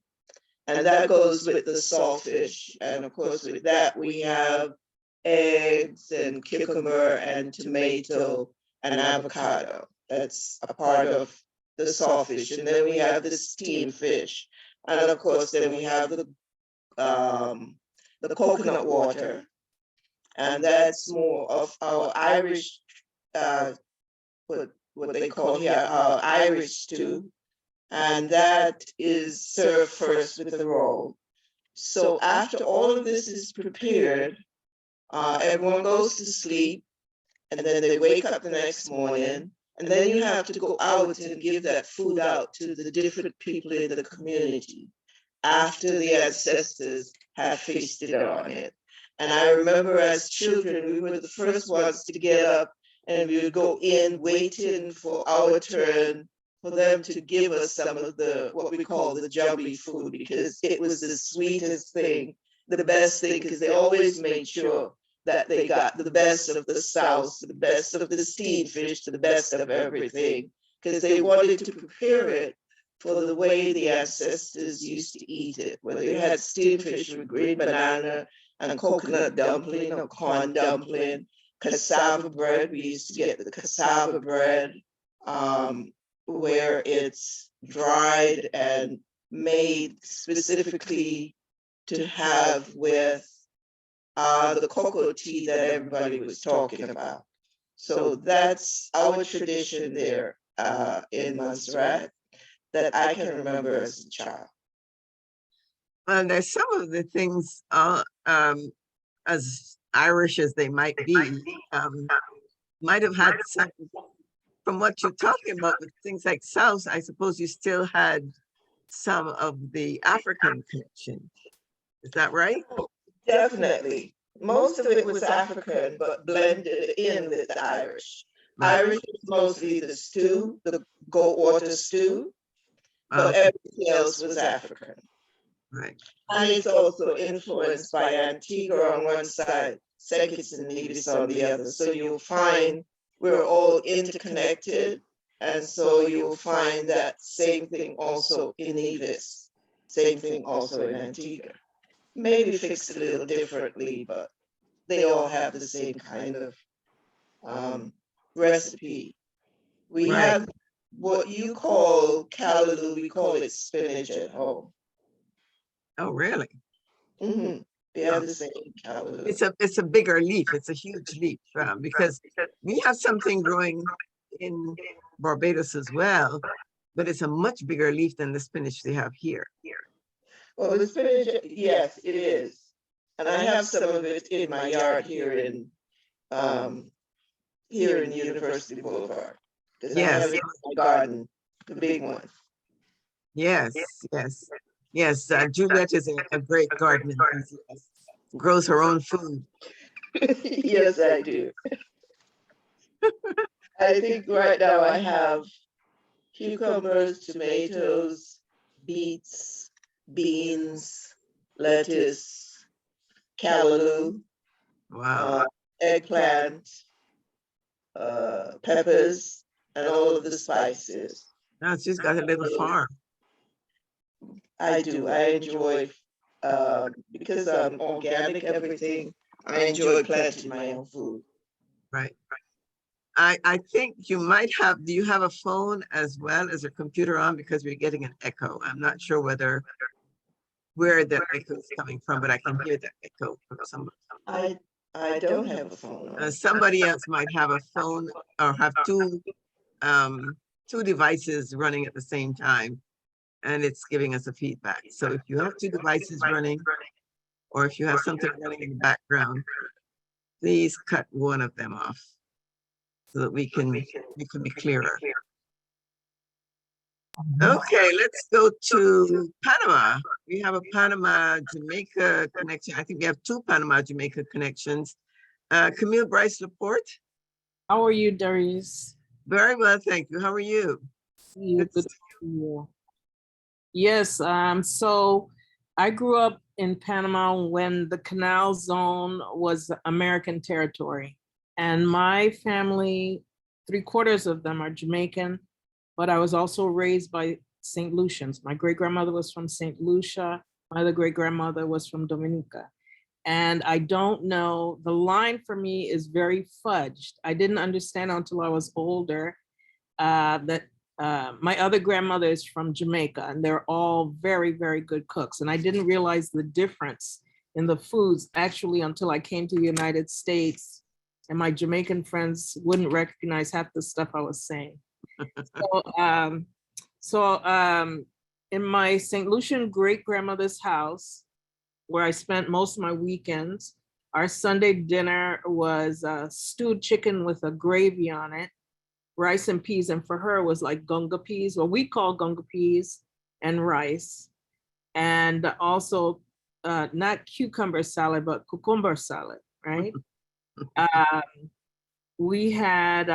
And that goes with the saltfish. And of course, with that, we have eggs and cucumber and tomato and avocado. That's a part of the saltfish. And then we have the steamed fish. And of course, then we have the coconut water. And that's more of our Irish, what they call here, our Irish stew. And that is served first with the roll. So after all of this is prepared, everyone goes to sleep, and then they wake up the next morning, and then you have to go out and give that food out to the different people in the community after the ancestors have feasted on it. And I remember as children, we were the first ones to get up, and we would go in waiting for our turn for them to give us some of the, what we call the jubbly food, because it was the sweetest thing, the best thing, because they always made sure that they got the best of the sauce, the best of the steamed fish, the best of everything, because they wanted to prepare it for the way the ancestors used to eat it, whether you had steamed fish with green banana and coconut dumpling or corn dumpling, cassava bread. We used to get the cassava bread, where it's dried and made specifically to have with the cocoa tea that everybody was talking about. So that's our tradition there in Montserrat that I can remember as a child. Well, there's some of the things, as Irish as they might be, might have had some, from what you're talking about with things like South, I suppose you still had some of the African connection. Is that right? Definitely. Most of it was African, but blended in with the Irish. Right. Irish is mostly the stew, the goat water stew, but everything else was African. Right. And it's also influenced by Antigua on one side, St. Kitts and Nevis on the other. So you'll find we're all interconnected. And so you'll find that same thing also in Nevis, same thing also in Antigua. Maybe fixed a little differently, but they all have the same kind of recipe. We have what you call callaloo, we call it spinach at home. Oh, really? Mm-hmm. We have the same callaloo. It's a bigger leaf. It's a huge leaf because we have something growing in Barbados as well, but it's a much bigger leaf than the spinach they have here. Well, the spinach, yes, it is. And I have some of it in my yard here in University Boulevard. Because I have it in my garden, the big one. Yes, yes, yes. Juliet is a great gardener. Grows her own food. Yes, I do. I think right now I have cucumbers, tomatoes, beets, beans, lettuce, callaloo, eggplant, peppers, and all of the spices. Now she's got a little farm. I do. I enjoy, because I'm organic, everything, I enjoy planting my own food. Right. I think you might have, do you have a phone as well as a computer on? Because we're getting an echo. I'm not sure where the echo is coming from, but I can hear the echo from somebody. I don't have a phone on. Somebody else might have a phone or have two devices running at the same time, and it's giving us a feedback. So if you have two devices running, or if you have something running in the background, please cut one of them off so that we can be clearer. Okay, let's go to Panama. We have a Panama-Jamaica connection. I think we have two Panama-Jamaica connections. Camille Bryce-LaPorte. How are you, Derrice? Very well, thank you. How are you? Good to see you. Yes, so I grew up in Panama when the Canal Zone was American territory. And my family, 3/4 of them are Jamaican, but I was also raised by St. Lucians. My great-grandmother was from St. Lucia. My other great-grandmother was from Dominica. And I don't know, the line for me is very fudged. I didn't understand until I was older that my other grandmother is from Jamaica, and they're all very, very good cooks. And I didn't realize the difference in the foods actually until I came to the United States, and my Jamaican friends wouldn't recognize half the stuff I was saying. So in my St. Lucian great-grandmother's house, where I spent most of my weekends, our Sunday dinner was stewed chicken with a gravy on it, rice and peas, and for her it was like gunga peas, what we call gunga peas, and rice. And also not cucumber salad, but cucumber salad, right? We had,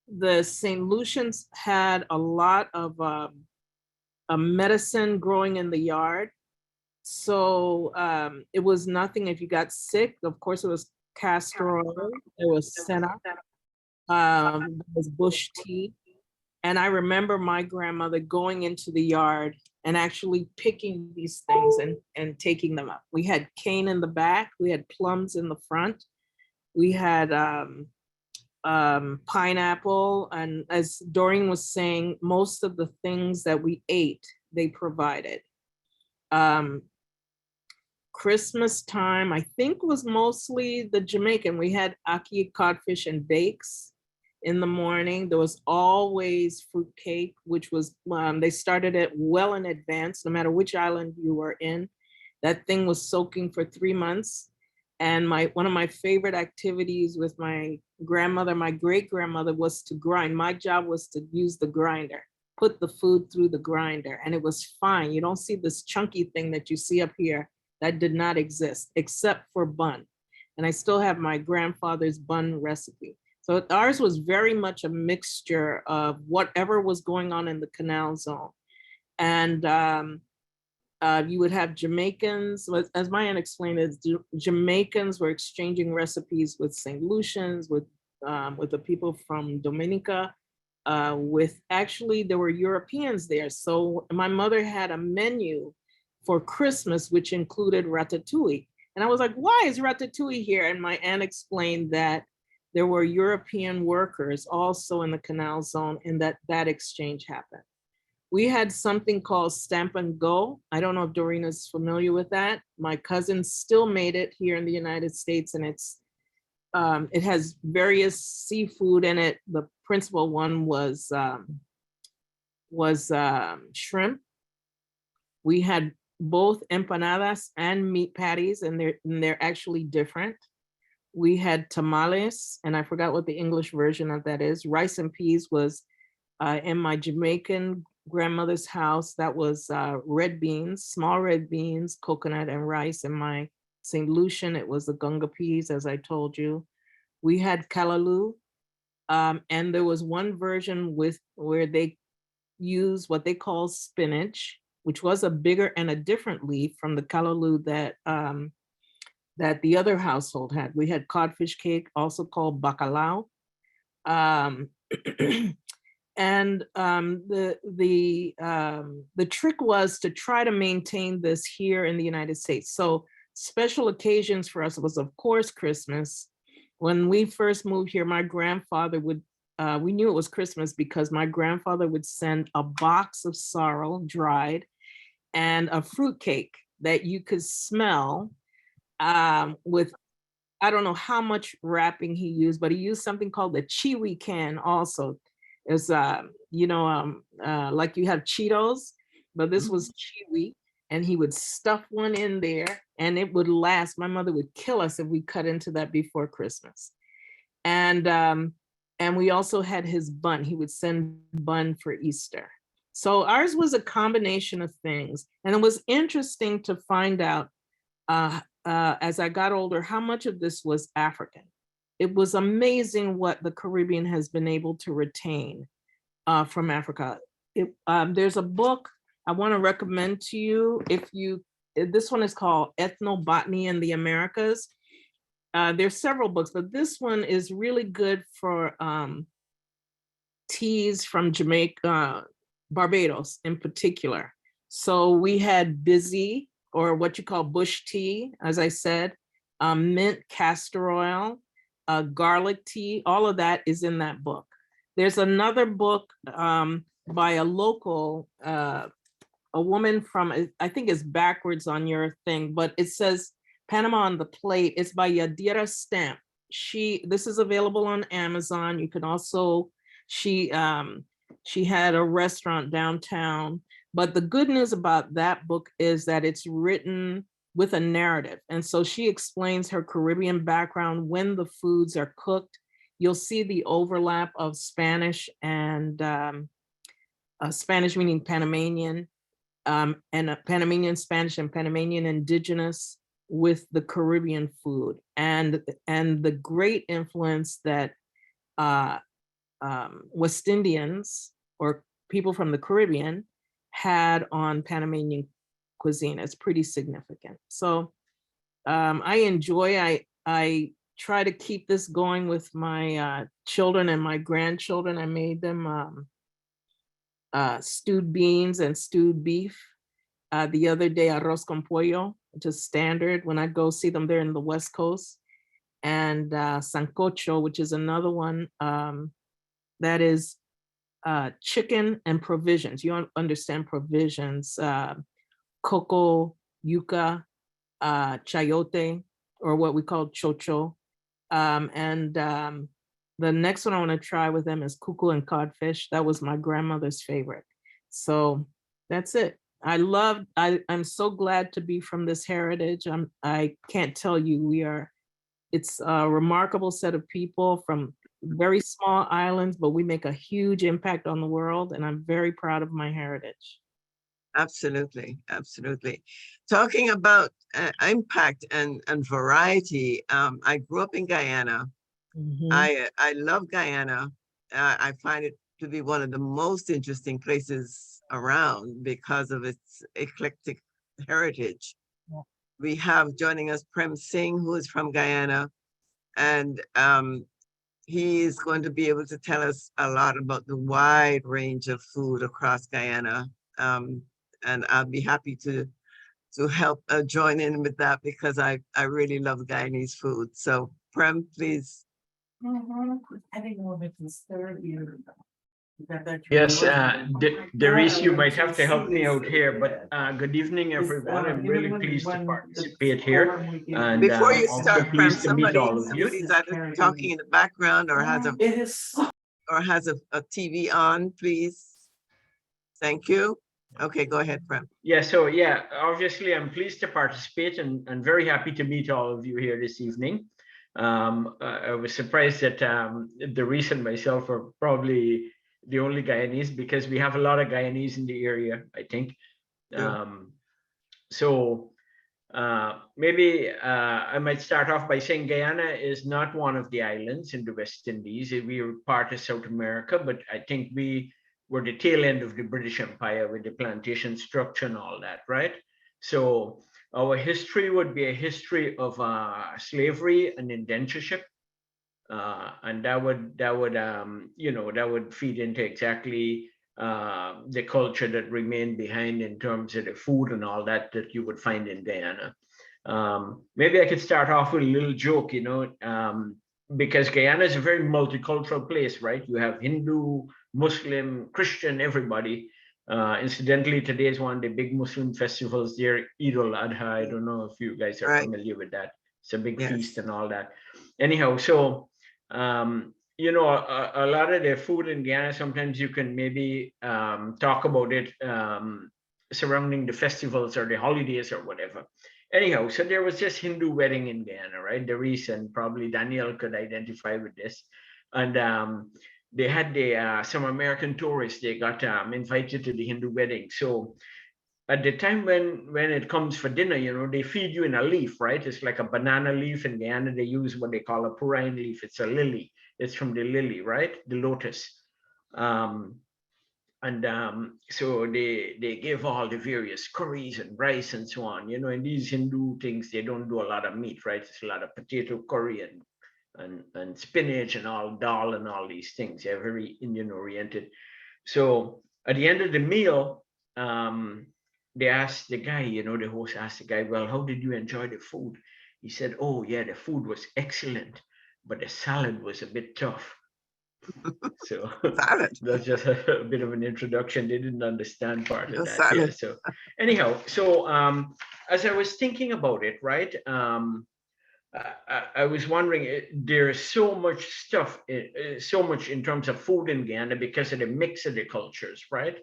the St. Lucians had a lot of a medicine growing in the yard. So it was nothing if you got sick. Of course, it was castor oil, it was senna, it was bush tea. And I remember my grandmother going into the yard and actually picking these things and taking them up. We had cane in the back, we had plums in the front, we had pineapple, and as Doreen was saying, most of the things that we ate, they provided. Christmas time, I think, was mostly the Jamaican. We had ackee, codfish, and bakes in the morning. There was always fruit cake, which was, they started it well in advance, no matter which island you were in. That thing was soaking for 3 months. And one of my favorite activities with my grandmother, my great-grandmother, was to grind. My job was to use the grinder, put the food through the grinder, and it was fine. You don't see this chunky thing that you see up here. That did not exist, except for bun. And I still have my grandfather's bun recipe. So ours was very much a mixture of whatever was going on in the Canal Zone. And you would have Jamaicans, as my aunt explained it, Jamaicans were exchanging recipes with St. Lucians, with the people from Dominica, actually there were Europeans there. So my mother had a menu for Christmas, which included ratatouille. And I was like, why is ratatouille here? And my aunt explained that there were European workers also in the Canal Zone and that exchange happened. We had something called Stamp and Go. I don't know if Doreen is familiar with that. My cousin still made it here in the United States, and it has various seafood in it. The principal one was shrimp. We had both empanadas and meat patties, and they're actually different. We had tamales, and I forgot what the English version of that is. Rice and peas was in my Jamaican grandmother's house. That was red beans, small red beans, coconut, and rice. In my St. Lucian, it was the gunga peas, as I told you. We had callaloo, and there was one version where they use what they call spinach, which was a bigger and a different leaf from the callaloo that the other household had. We had codfish cake, also called bacalao. And the trick was to try to maintain this here in the United States. So special occasions for us was, of course, Christmas. When we first moved here, my grandfather would, we knew it was Christmas because my grandfather would send a box of sorrel dried and a fruit cake that you could smell with, I don't know how much wrapping he used, but he used something called the Chiwi can also. It's, like you have Cheetos, but this was Chiwi, and he would stuff one in there and it would last. My mother would kill us if we cut into that before Christmas. And we also had his bun. He would send bun for Easter. So ours was a combination of things. And it was interesting to find out as I got older, how much of this was African. it was amazing what the Caribbean has been able to retain from Africa. There's a book I want to recommend to you. This one is called Ethnobotany in the Americas. There's several books, but this one is really good for teas from Jamaica, Barbados in particular. So we had busy, or what you call bush tea, as I said, mint, castor oil, garlic tea, all of that is in that book. There's another book by a local, a woman from, I think it's backwards on your thing, but it says Panama on the Plate. It's by Yadira Stamp. This is available on Amazon. You can also, she had a restaurant downtown. But the good news about that book is that it's written with a narrative. And so she explains her Caribbean background, when the foods are cooked. You'll see the overlap of Spanish and Spanish meaning Panamanian, and Panamanian Spanish and Panamanian indigenous with the Caribbean food, and the great influence that West Indians or people from the Caribbean had on Panamanian cuisine. It's pretty significant. So I enjoy, I try to keep this going with my children and my grandchildren. I made them stewed beans and stewed beef. The other day, arroz con pollo, which is standard when I go see them there in the West Coast. And sancocho, which is another one that is chicken and provisions. You understand provisions, coco, yuca, chayote, or what we call chocho. The next one I want to try with them is cuckoo and codfish. That was my grandmother's favorite. So that's it. I'm so glad to be from this heritage. I can't tell you, it's a remarkable set of people from very small islands, but we make a huge impact on the world, and I'm very proud of my heritage. Absolutely, absolutely. Talking about impact and variety, I grew up in Guyana. I love Guyana. I find it to be one of the most interesting places around because of its eclectic heritage. Yeah. We have joining us Prem Singh, who is from Guyana, and he is going to be able to tell us a lot about the wide range of food across Guyana. And I'll be happy to help join in with that because I really love Guyanese food. So Prem, please. I don't know if it's third year. Yes, Derrice, you might have to help me out here, but good evening, everyone. I'm really pleased to participate here. And before you also start, Prem, pleased to meet all of you. somebody's either talking in the background or has a TV on, please. Thank you. Okay, go ahead, Prem. Yeah, so yeah, obviously I'm pleased to participate and very happy to meet all of you here this evening. I was surprised that Derrice and myself are probably the only Guyanese because we have a lot of Guyanese in the area, I think. Yeah. Maybe I might start off by saying Guyana is not one of the islands in the West Indies. We are part of South America, but I think we were the tail end of the British Empire with the plantation structure and all that, right? So our history would be a history of slavery and indentureship. And that would feed into exactly the culture that remained behind in terms of the food and all that you would find in Guyana. Maybe I could start off with a little joke, because Guyana is a very multicultural place, right? You have Hindu, Muslim, Christian, everybody. Incidentally, today is one of the big Muslim festivals there, Eid al-Adha. I don't know if you guys are familiar with that. It's a big feast and all that. Anyhow, so a lot of the food in Guyana, sometimes you can maybe talk about it surrounding the festivals or the holidays or whatever. Anyhow, so there was this Hindu wedding in Guyana, right? Derrice and probably Daniel could identify with this. And they had some American tourists, they got invited to the Hindu wedding. So at the time when it comes for dinner, you know, they feed you in a leaf, right? It's like a banana leaf. In Guyana, they use what they call a purine leaf. It's a lily. It's from the lily, right? The lotus. So they give all the various curries and rice and so on. You know, in these Hindu things, they don't do a lot of meat, right? It's a lot of potato curry and spinach and all dal and all these things. They're very Indian oriented. So at the end of the meal, they asked the guy, you know, the host asked the guy, well, how did you enjoy the food? He said, oh yeah, the food was excellent, but the salad was a bit tough. So that's just a bit of an introduction. They didn't understand part of that. Yeah. So anyhow, so as I was thinking about it, right, I was wondering, there's so much stuff, so much in terms of food in Guyana because of the mix of the cultures, right?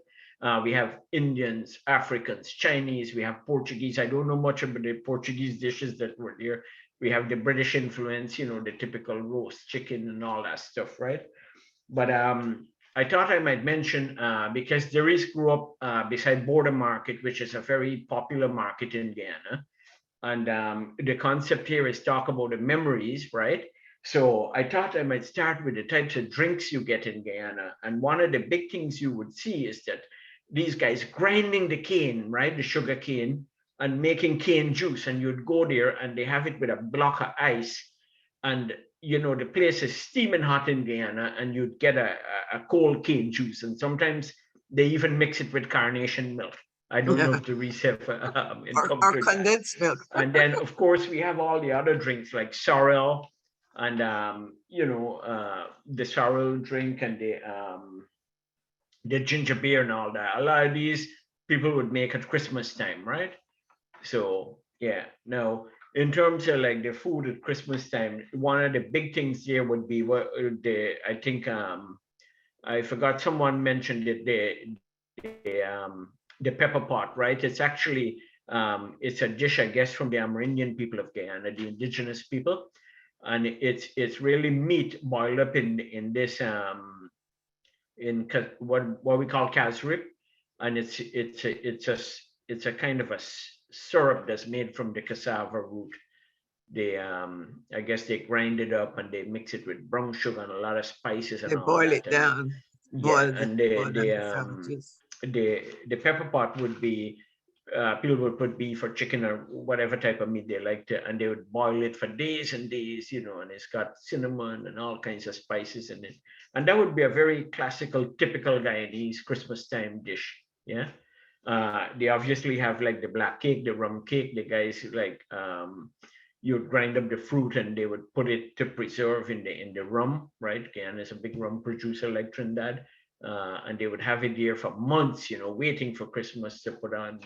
We have Indians, Africans, Chinese, we have Portuguese. I don't know much about the Portuguese dishes that were there. We have the British influence, you know, the typical roast chicken and all that stuff, right? But I thought I might mention, because Derrice grew up beside Border Market, which is a very popular market in Guyana. And the concept here is talk about the memories, right? So I thought I might start with the types of drinks you get in Guyana. And one of the big things you would see is that these guys grinding the cane, right? The sugar cane, and making cane juice. And you'd go there and they have it with a block of ice. And you know, the place is steaming hot in Guyana, and you'd get a cold cane juice. And sometimes they even mix it with carnation milk. I don't know if the receipt or condensed milk. And then, of course, we have all the other drinks like sorrel and, you know, the sorrel drink and the ginger beer and all that. A lot of these people would make at Christmas time, right? So, yeah, now, in terms of like the food at Christmas time, one of the big things here would be what I think I forgot someone mentioned it, the pepper pot, right? It's actually it's a dish, I guess, from the Amerindian people of Guyana, the indigenous people, and it's really meat boiled up in this in what we call casrip, and it's a kind of a syrup that's made from the cassava root. They I guess they grind it up and they mix it with brown sugar and a lot of spices and they all boil that. it down. Yeah, and the pepper pot would be people would put beef or chicken or whatever type of meat they like to, and they would boil it for days and days, you know, and it's got cinnamon and all kinds of spices in it. And that would be a very classical, typical Guyanese Christmas time dish. Yeah. They obviously have like the black cake, the rum cake. The guys like you would grind up the fruit and they would put it to preserve in the rum, right? Guyana is a big rum producer like Trinidad, and they would have it there for months, you know, waiting for Christmas to put on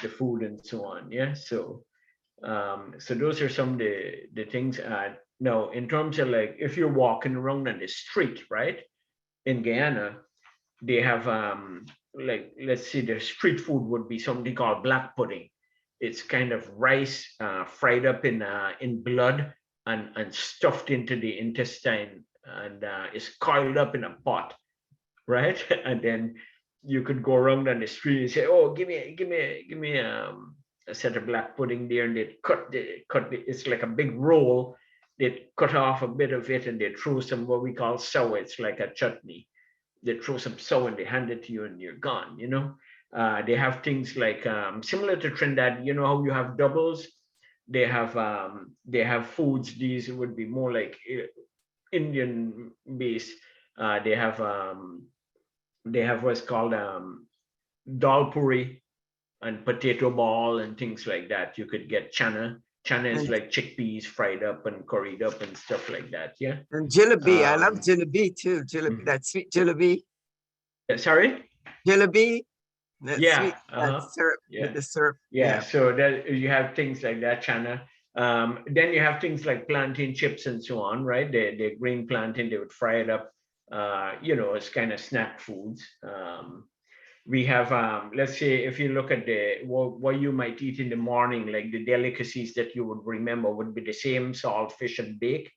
the food and so on. Yeah, so so those are some of the things. Now, in terms of like if you're walking around on the street, right, in Guyana, they have like, let's see, the street food would be something called black pudding. It's kind of rice fried up in blood and stuffed into the intestine, and is coiled up in a pot, right? And then you could go around on the street and say, "Oh, give me a set of black pudding there," and they it's like a big roll. They cut off a bit of it and they throw some what we call sour. It's like a chutney. They throw some sour and they hand it to you and you're gone, you know. They have things like similar to Trinidad, you know how you have doubles. They have foods. These would be more like Indian based. They have what's called dal puri and potato ball and things like that. You could get chana. Chana is like chickpeas fried up and curried up and stuff like that. Yeah. And jalebi, I love jalebi too. Jalebi, that sweet jalebi. Sorry? Jalebi. That Yeah. sweet, that syrup with the syrup. Yeah. So that you have things like that, chana. Then you have things like plantain chips and so on, right? The green plantain, they would fry it up. You know, it's kind of snack foods. We have, let's say, if you look at what you might eat in the morning, like the delicacies that you would remember would be the same salt, fish, and bake.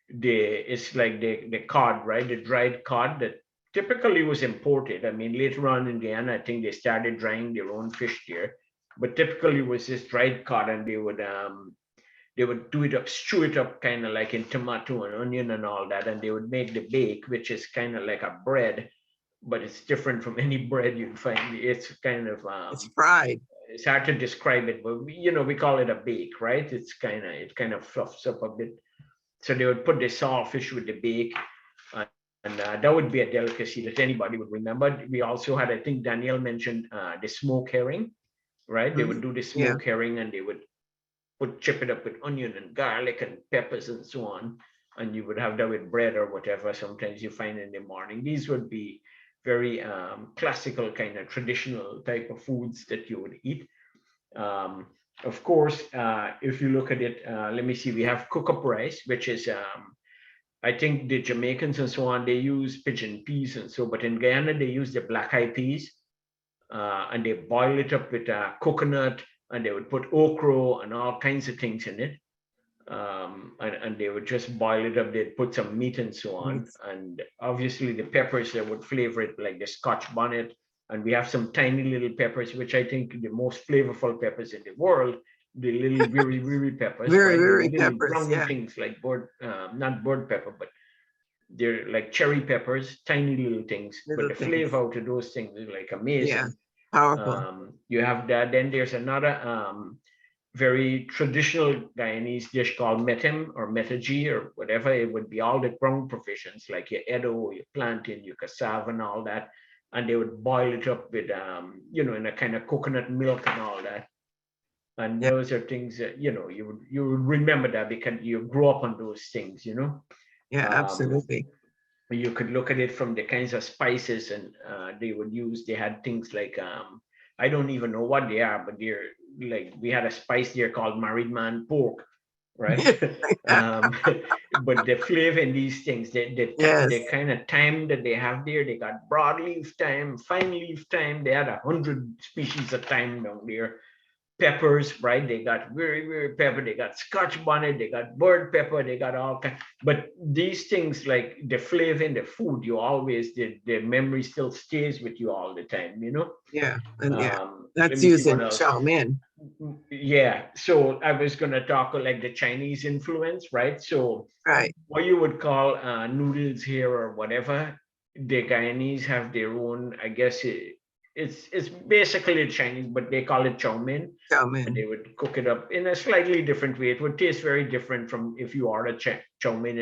It's like the cod, right? The dried cod that typically was imported. I mean, later on in Guyana, I think they started drying their own fish there, but typically was this dried cod, and they would do it up, stew it up kind of like in tomato and onion and all that, and they would make the bake, which is kind of like a bread, but it's different from any bread you'd find. It's kind of It's fried. it's hard to describe it, but we call it a bake, right? It kind of fluffs up a bit. So they would put the saltfish with the bake, and that would be a delicacy that anybody would remember. We also had, I think Danielle mentioned the smoked herring, right? They would do the smoked herring, and they would chip it up with onion and garlic and peppers and so on, and you would have that with bread or whatever. Sometimes you find in the morning. These would be very classical kind of traditional type of foods that you would eat. Of course, if you look at it, let me see, we have cook-up rice, which is, I think the Jamaicans and so on, they use pigeon peas and so, but in Guyana, they use the black-eyed peas, and they boil it up with coconut, and they would put okra and all kinds of things in it. And they would just boil it up. They'd put some meat and so on. And obviously the peppers that would flavor it, like the Scotch bonnet. And we have some tiny little peppers, which I think the most flavorful peppers in the world, the little very peppers. Very little peppers, brown yeah. things like not bird pepper, but they're like cherry peppers, tiny little things. Little but the things. flavor out of those things is like amazing. Yeah, powerful. You have that. Then there's another very traditional Guyanese dish called metem or metaji or whatever. It would be all the ground provisions like your edo, your plantain, your cassava and all that. And they would boil it up with, in a kind of coconut milk and all that. And those are things that, you would remember that because you grew up on those things, Yeah, absolutely. You could look at it from the kinds of spices and they had things like, I don't even know what they are, but they're like, we had a spice there called married man pork, right? But the flavor in these things, the kind of thyme that they have there, they got broadleaf thyme, fine leaf thyme, they had 100 species of thyme down there. Peppers, right? They got very pepper, they got Scotch bonnet, they got bird pepper, they got all kinds. But these things, like the flavor in the food, you always, the memory still stays with you all the time, Yeah, and that's using chow mein. Yeah, so I was going to talk like the Chinese influence, right? So what you would call noodles here or whatever, the Guyanese have their own, I guess it's basically Chinese, but they call it chow mein. Chow mein. And they would cook it up in a slightly different way. It would taste very different from if you order chow mein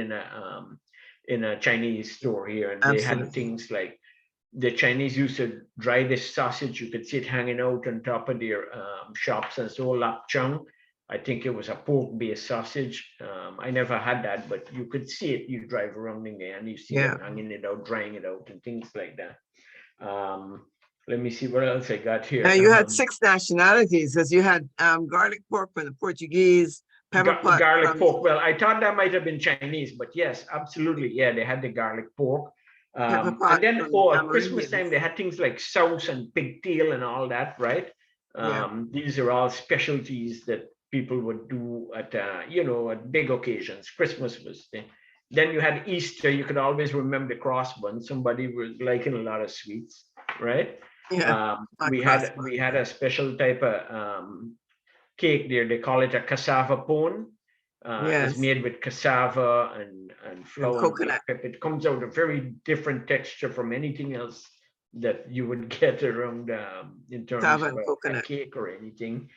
in a Chinese store here. And they had things like the Chinese used to dry this sausage. You could see it hanging out on top of their shops. And so lap chung, I think it was a pork-based sausage. I never had that, but you could see it. You drive around in there and you see them hanging it out, drying it out and things like that. Let me see what else I got here. Now you had 6 nationalities, as you had garlic pork from the Portuguese, pepper pot garlic pork. Well, I thought that might have been Chinese, but yes, absolutely. Yeah, they had the garlic pork. And then at Christmas time, they had things like sauce and pigtail and all that, right? These are all specialties that people would do at, at big occasions. Christmas was the. Then you had Easter. You could always remember the cross bun. Somebody was liking a lot of sweets, right? Yeah, we had a special type of cake there. They call it a cassava pone. It's made with cassava and flour and coconut. It comes out a very different texture from anything else that you would get around in terms of a cake or anything.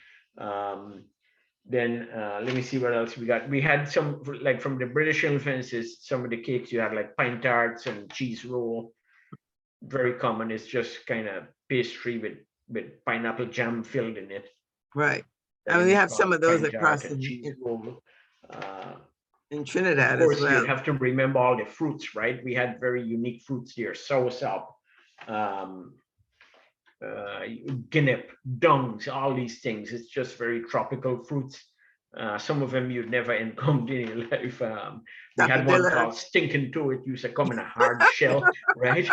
Then let me see what else we got. We had some, like from the British influences, some of the cakes you had like pine tarts and cheese roll. Very common. It's just kind of pastry with pineapple jam filled in it. Right. I mean, we have some of those across in Trinidad as well. You have to remember all the fruits, right? We had very unique fruits here. Soursop, guinnep, dungs, all these things. It's just very tropical fruits. Some of them you'd never encountered in your life. We had one called stinking to it. Used to come in a hard shell, right?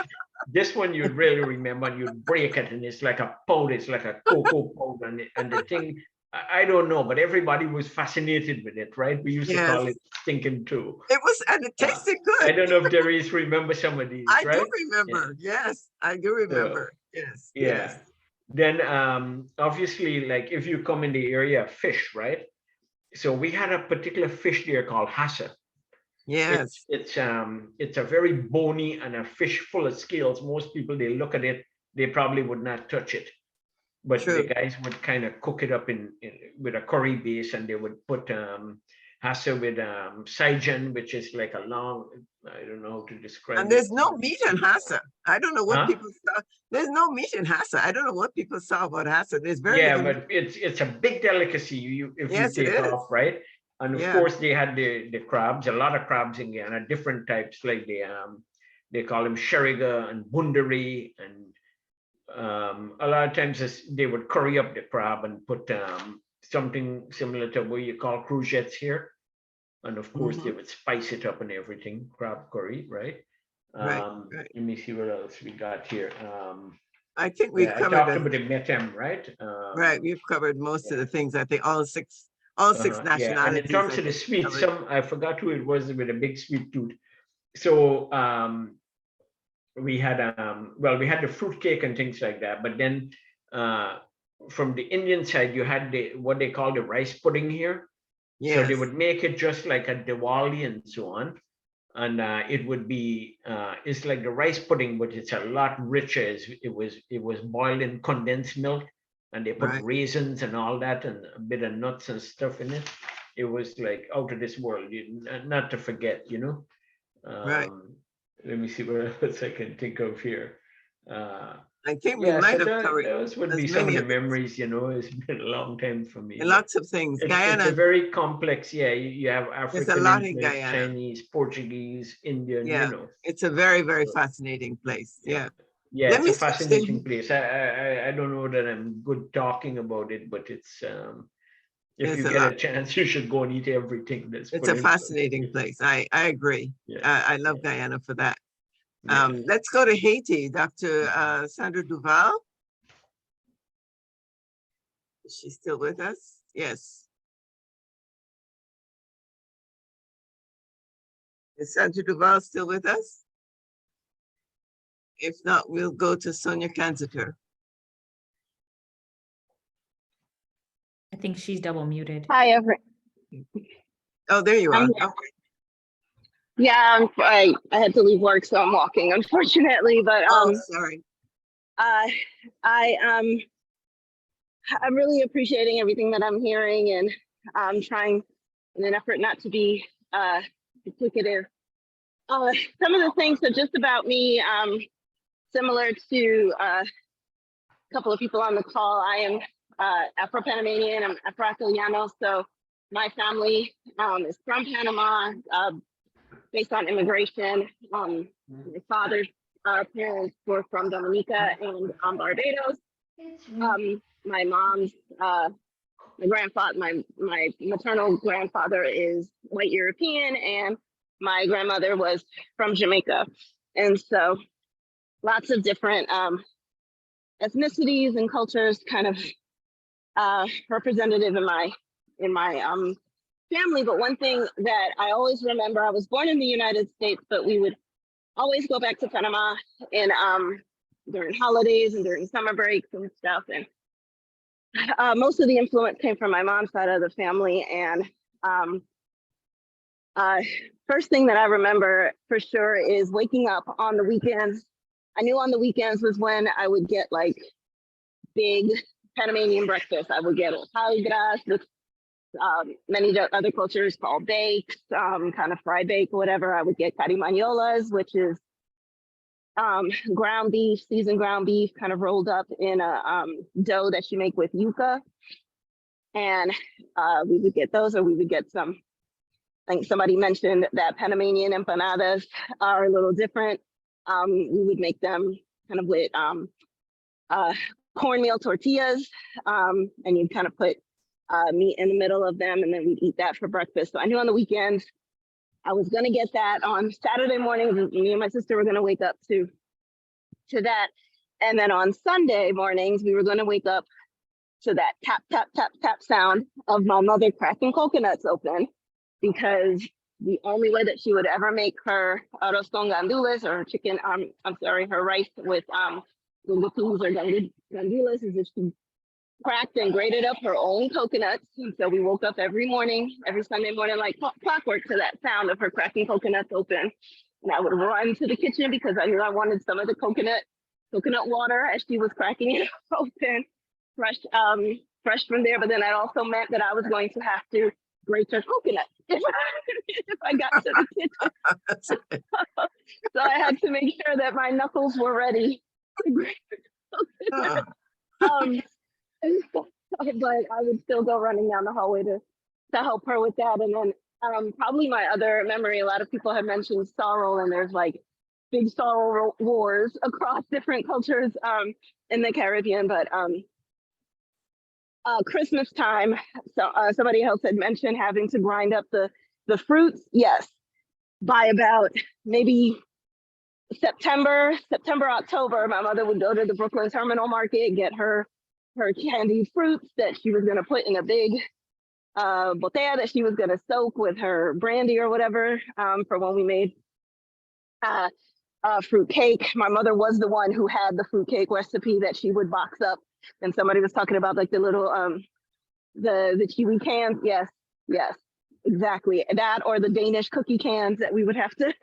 This one you'd really remember, and you'd break it, and it's like a powder. It's like a cocoa powder, and the thing I don't know, but everybody was fascinated with it, right? We used to call Yes. it stinking too. It was, and it tasted good. I don't know if Derrice remember some of these, I right? do remember. Yes, I do remember. Yes, Yeah. yes. Then obviously, like if you come in the area of fish, right? So we had a particular fish there called hassa. Yes. It's a very bony and a fish full of scales. Most people, they look at it, they probably would not touch it. But True. the guys would kind of cook it up in with a curry base, and they would put hassa with saijan, which is like a long, I don't know how to describe And it. there's no meat in hassa. I don't know what Huh? people saw. There's no meat in hassa. I don't know what people saw about hassa. There's very Yeah, little. but it's a big delicacy if Yes, you it take is. off, right? And of Yeah. course they had the crabs, a lot of crabs in Guyana, different types, like they call them sheriga and bundari, and a lot of times they would curry up the crab and put something similar to what you call crugettes here. And of course they would spice it up and everything, crab curry, right? Right. Let me see what else we got here. I think we've I covered talked it. about the metem, right? Right, we've covered most of the things. I think all six nationalities. Yeah, and in terms of the sweet, I forgot who it was with a big sweet tooth. So we had we had the fruit cake and things like that, but then from the Indian side, you had what they call the rice pudding here. Yes. So they would make it just like a Diwali and so on. And it would be it's like the rice pudding, but it's a lot richer. It was boiled in condensed milk, and they put raisins and all that and a bit of nuts and stuff in it. It was like out of this world, not to forget, you know. Right. Let me see what else I can think of here. I think we might have covered those would be some of the memories, you know. It's been a long time for me. Lots of things. Guyana. It's a very complex, you have African, there's a lot in Guyana. Chinese, Portuguese, Indian, Yeah, you know. it's a very, very fascinating place. Yeah. Yeah, it's a fascinating place. I don't know that I'm good talking about it, but it's if you get a chance, you should go and eat everything. It's a fascinating place. I agree. Yeah. I love Guyana for that. Yeah. Let's go to Haiti. Dr. Sandra Duval. Is she still with us? Yes. Is Sandra Duval still with us? If not, we'll go to Sonia Canzater. I think she's double muted. Hi, everyone. Oh, there you are. Okay. Yeah, I had to leave work, so I'm walking, unfortunately. But sorry. I'm really appreciating everything that I'm hearing, and I'm trying in an effort not to be duplicative. Some of the things are just about me, similar to a couple of people on the call. I am Afro-Panamanian, I'm Afro-Italiano, so my family is from Panama, based on immigration. My father's parents were from Dominica and Barbados. My mom's, my grandfather, my maternal grandfather is white European, and my grandmother was from Jamaica. And so lots of different ethnicities and cultures kind of representative in my family. But one thing that I always remember, I was born in the United States, but we would always go back to Panama in during holidays and during summer breaks and stuff. And most of the influence came from my mom's side of the family. And first thing that I remember for sure is waking up on the weekends. I knew on the weekends was when I would get like big Panamanian breakfast. I would get hojaldras, which many other cultures call bakes, kind of fried bake or whatever. I would get carimañolas, which is ground beef, seasoned ground beef, kind of rolled up in a dough that you make with yuca. And we would get those, or we would get some, I think somebody mentioned that Panamanian empanadas are a little different. We would make them kind of with cornmeal tortillas, and you'd kind of put meat in the middle of them, and then we'd eat that for breakfast. So I knew on the weekends I was gonna get that. On Saturday morning, me and my sister were gonna wake up to that. And then on Sunday mornings, we were gonna wake up to that tap, tap, tap, tap sound of my mother cracking coconuts open, because the only way that she would ever make her arroz con gandules, or chicken, I'm sorry, her rice with gandules or gandules, is if she cracked and grated up her own coconuts. And so we woke up every morning, every Sunday morning, like clockwork, to that sound of her cracking coconuts open. And I would run to the kitchen because I knew I wanted some of the coconut water as she was cracking it open, fresh from there. But then that also meant that I was going to have to grate her coconut if I got to the kitchen. So I had to make sure that my knuckles were ready to grate her coconut. But I would still go running down the hallway to help her with that. And then probably my other memory, a lot of people have mentioned sorrel, and there's like big sorrel wars across different cultures in the Caribbean. But Christmas time, so somebody else had mentioned having to grind up the fruits. Yes, by about maybe September, October, my mother would go to the Brooklyn Terminal Market, get her candied fruits that she was going to put in a big botella that she was going to soak with her brandy or whatever for when we made fruit cake. My mother was the one who had the fruit cake recipe that she would box up. And somebody was talking about like the little the kiwi cans. Yes, exactly. That, or the Danish cookie cans that we would have to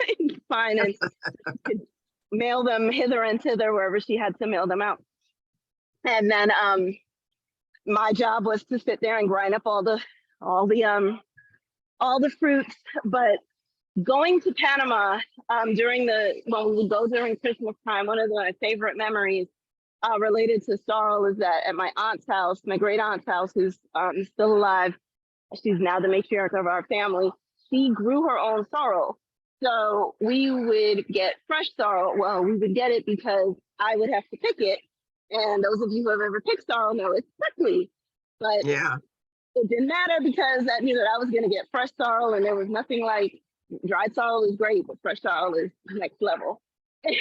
find and mail them hither and thither wherever she had to mail them out. And then my job was to sit there and grind up all the fruits. But going to Panama when we would go during Christmas time, one of my favorite memories related to sorrel is that at my aunt's house, my great aunt's house, who's still alive, she's now the matriarch of our family, she grew her own sorrel. So we would get fresh sorrel. Well, we would get it because I would have to pick it. And those of you who have ever picked sorrel know it's prickly. But Yeah. it didn't matter because that knew that I was going to get fresh sorrel, and there was nothing like dried sorrel is great, but fresh sorrel is next level. And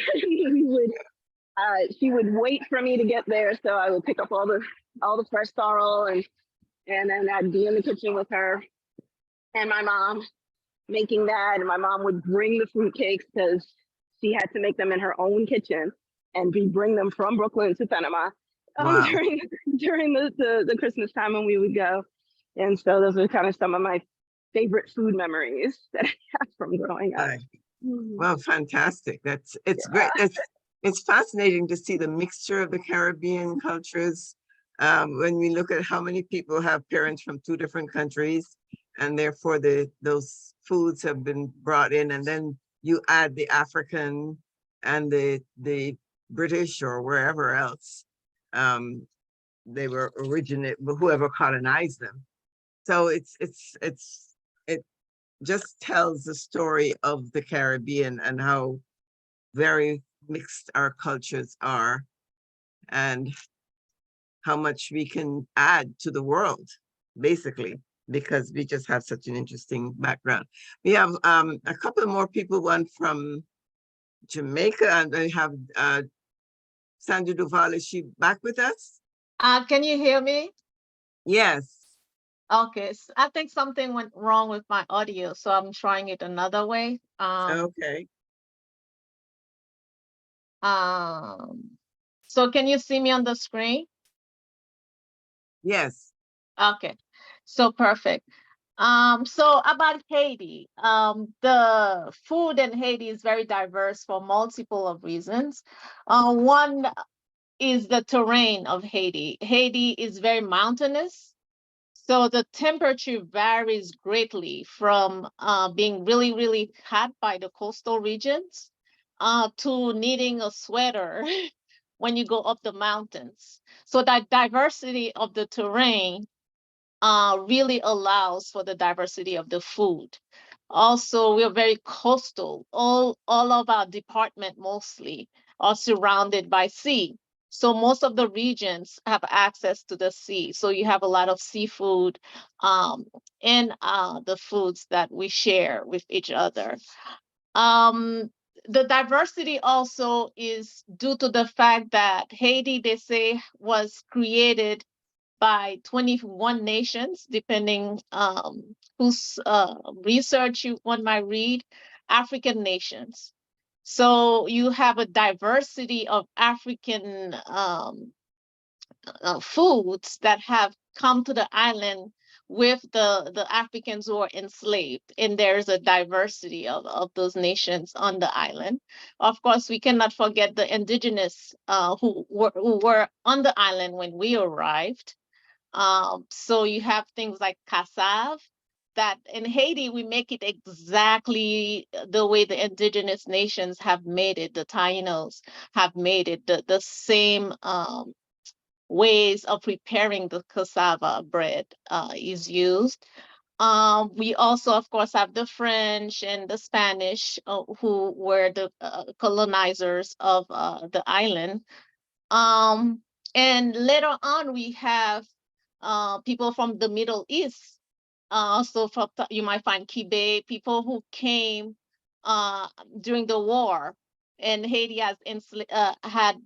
she would wait for me to get there, so I would pick up all the fresh sorrel, and then I'd be in the kitchen with her and my mom making that, and my mom would bring the fruit cakes because she had to make them in her own kitchen, and bring them from Brooklyn to Panama during the Christmas time when we would go. And so those are kind of some of my favorite food memories that I have from growing up. Well, fantastic. It's great. It's fascinating to see the mixture of the Caribbean cultures. When we look at how many people have parents from 2 different countries, and therefore those foods have been brought in, and then you add the African and the British or wherever else they were originated, whoever colonized them. So it just tells the story of the Caribbean and how very mixed our cultures are, and how much we can add to the world, basically, because we just have such an interesting background. We have a couple more people, one from Jamaica, and I have Sandra Duval. Is she back with us? Can you hear me? Yes. Okay, I think something went wrong with my audio, so I'm trying it another way. Okay. So can you see me on the screen? Yes. Okay, so perfect. So about Haiti, the food in Haiti is very diverse for multiple of reasons. One is the terrain of Haiti. Haiti is very mountainous, so the temperature varies greatly from being really, really hot by the coastal regions to needing a sweater when you go up the mountains. So that diversity of the terrain really allows for the diversity of the food. Also, we're very coastal. All of our department mostly are surrounded by sea. So most of the regions have access to the sea. So you have a lot of seafood in the foods that we share with each other. The diversity also is due to the fact that Haiti, they say, was created by 21 nations, depending whose research one might read, African nations. So you have a diversity of African foods that have come to the island with the Africans who are enslaved. And there's a diversity of those nations on the island. Of course, we cannot forget the indigenous who were on the island when we arrived. So you have things like cassave, that in Haiti, we make it exactly the way the indigenous nations have made it. The Tainos have made it the same ways of preparing the cassava bread is used. We also, of course, have the French and the Spanish who were the colonizers of the island. And later on, we have people from the Middle East. So you might find Kibe, people who came during the war, and Haiti has had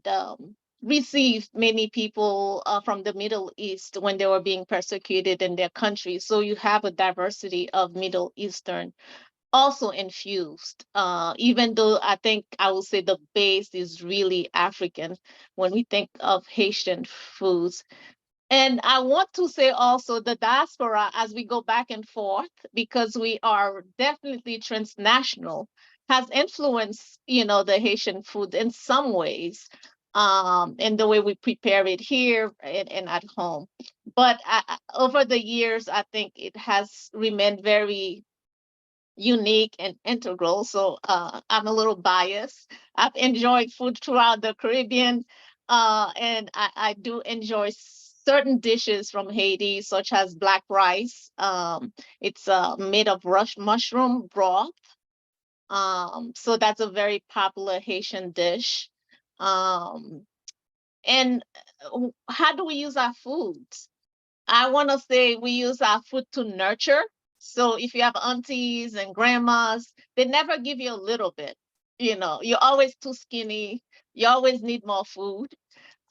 received many people from the Middle East when they were being persecuted in their country. So you have a diversity of Middle Eastern also infused, even though I think I would say the base is really African when we think of Haitian foods. And I want to say also the diaspora, as we go back and forth, because we are definitely transnational, has influenced, the Haitian food in some ways, in the way we prepare it here and at home. But over the years, I think it has remained very unique and integral. So I'm a little biased. I've enjoyed food throughout the Caribbean, and I do enjoy certain dishes from Haiti, such as black rice. It's made of mushroom broth. So that's a very popular Haitian dish. And how do we use our foods? I want to say we use our food to nurture. So if you have aunties and grandmas, they never give you a little bit. You're always too skinny. You always need more food.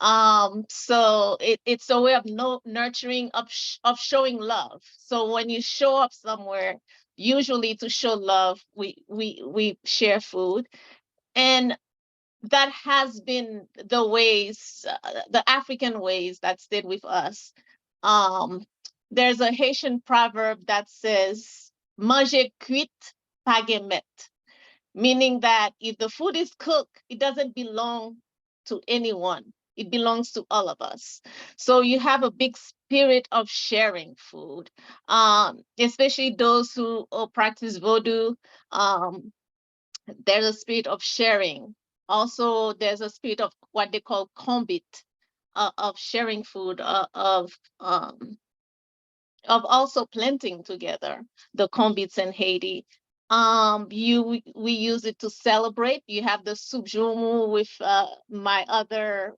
So it's a way of nurturing, of showing love. So when you show up somewhere, usually to show love, we share food. And that has been the ways, the African ways that stayed with us. There's a Haitian proverb that says, manger cuit, paguer met, meaning that if the food is cooked, it doesn't belong to anyone. It belongs to all of us. So you have a big spirit of sharing food, especially those who practice voodoo. There's a spirit of sharing. Also, there's a spirit of what they call combit, of sharing food, of also planting together, the combits in Haiti. We use it to celebrate. You have the soup joumou with my other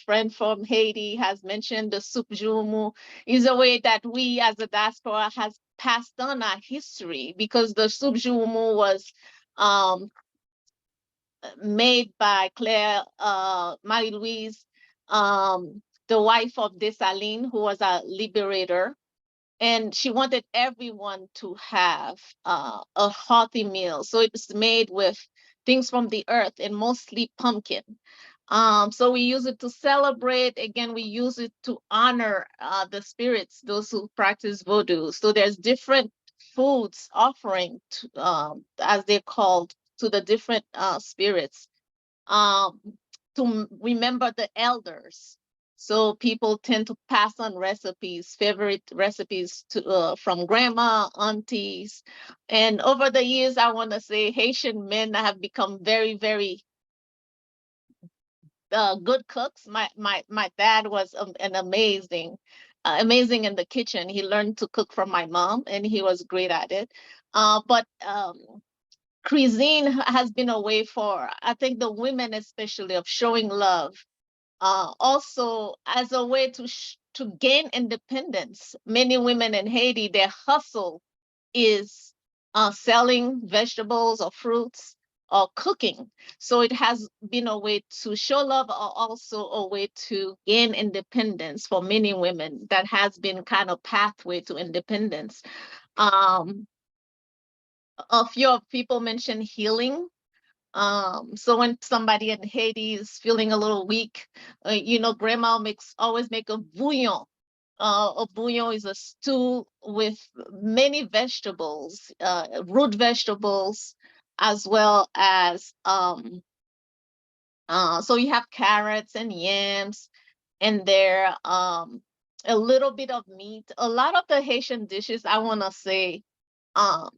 friend from Haiti has mentioned the soup joumou is a way that we as a diaspora has passed on our history, because the soup joumou was made by Claire Marie-Louise, the wife of Dessalines, who was a liberator. And she wanted everyone to have a hearty meal. So it's made with things from the earth and mostly pumpkin. So we use it to celebrate. Again, we use it to honor the spirits, those who practice voodoo. So there's different foods offering, as they're called, to the different spirits, to remember the elders. So people tend to pass on recipes, favorite recipes from grandma, aunties. And over the years, I want to say Haitian men have become very, very good cooks. My dad was an amazing in the kitchen. He learned to cook from my mom, and he was great at it. But cuisine has been a way for, I think, the women especially, of showing love. Also as a way to gain independence. Many women in Haiti, their hustle is selling vegetables or fruits cooking. So it has been a way to show love, or also a way to gain independence for many women. That has been kind of pathway to independence. A few of people mentioned healing. So when somebody in Haiti is feeling a little weak, grandma always make a bouillon. A bouillon is a stew with many vegetables, root vegetables, as well as so you have carrots and yams, and there a little bit of meat. A lot of the Haitian dishes, I want to say, are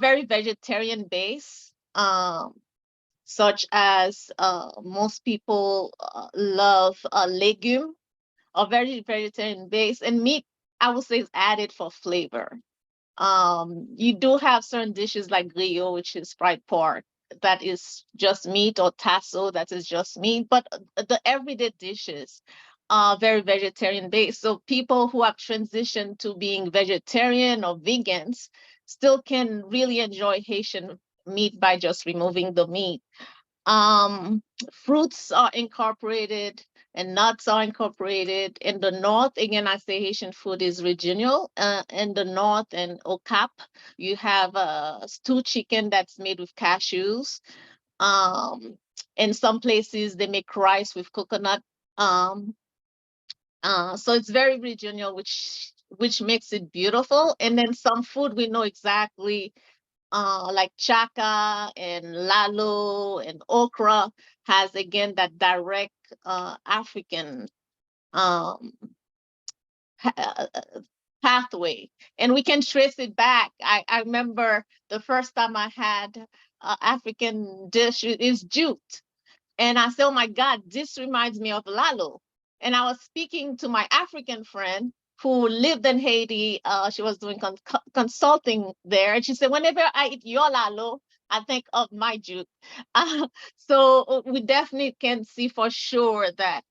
very vegetarian based. Such as most people love legume, are very vegetarian based, and meat, I would say, is added for flavor. You do have certain dishes like griot, which is fried pork, that is just meat, or tasso, that is just meat, but the everyday dishes are very vegetarian based. So people who have transitioned to being vegetarian or vegans still can really enjoy Haitian meat by just removing the meat. Fruits are incorporated and nuts are incorporated. In the north, again, I say Haitian food is regional. In the north and Okap, you have stewed chicken that's made with cashews. In some places, they make rice with coconut. So it's very regional, which makes it beautiful. And then some food we know exactly, like chaka and lalo and okra, has again that direct African um, pathway, and we can trace it back. I remember the first time I had African dish is jute, and I said, "Oh my God, this reminds me of lalo." And I was speaking to my African friend who lived in Haiti. She was doing consulting there. And she said, whenever I eat your lalo, I think of my jute. So we definitely can see for sure that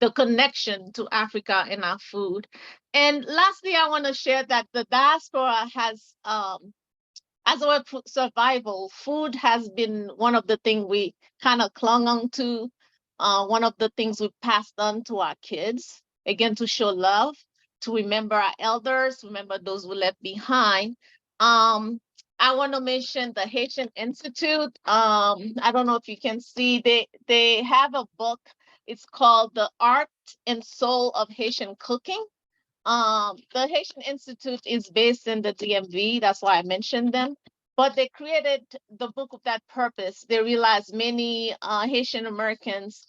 the connection to Africa in our food. And lastly, I want to share that the diaspora has, as our survival, food has been one of the things we kind of clung on to, one of the things we passed on to our kids, again, to show love, to remember our elders, remember those we left behind. I want to mention the Haitian Institute. I don't know if you can see, they have a book. It's called The Art and Soul of Haitian Cooking. The Haitian Institute is based in the DMV. That's why I mentioned them. But they created the book with that purpose. They realized many Haitian Americans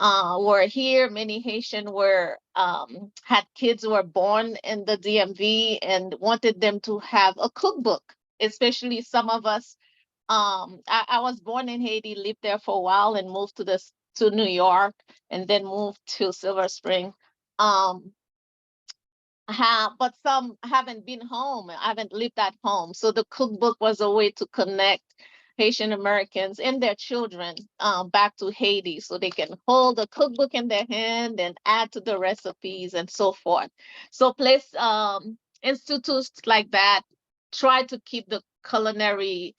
were here. Many Haitian were had kids who were born in the DMV and wanted them to have a cookbook. Especially some of us. I was born in Haiti, lived there for a while, and moved to New York, and then moved to Silver Spring. But some haven't been home, haven't lived at home. So the cookbook was a way to connect Haitian Americans and their children back to Haiti, so they can hold a cookbook in their hand and add to the recipes and so forth. So institutes like that try to keep the culinary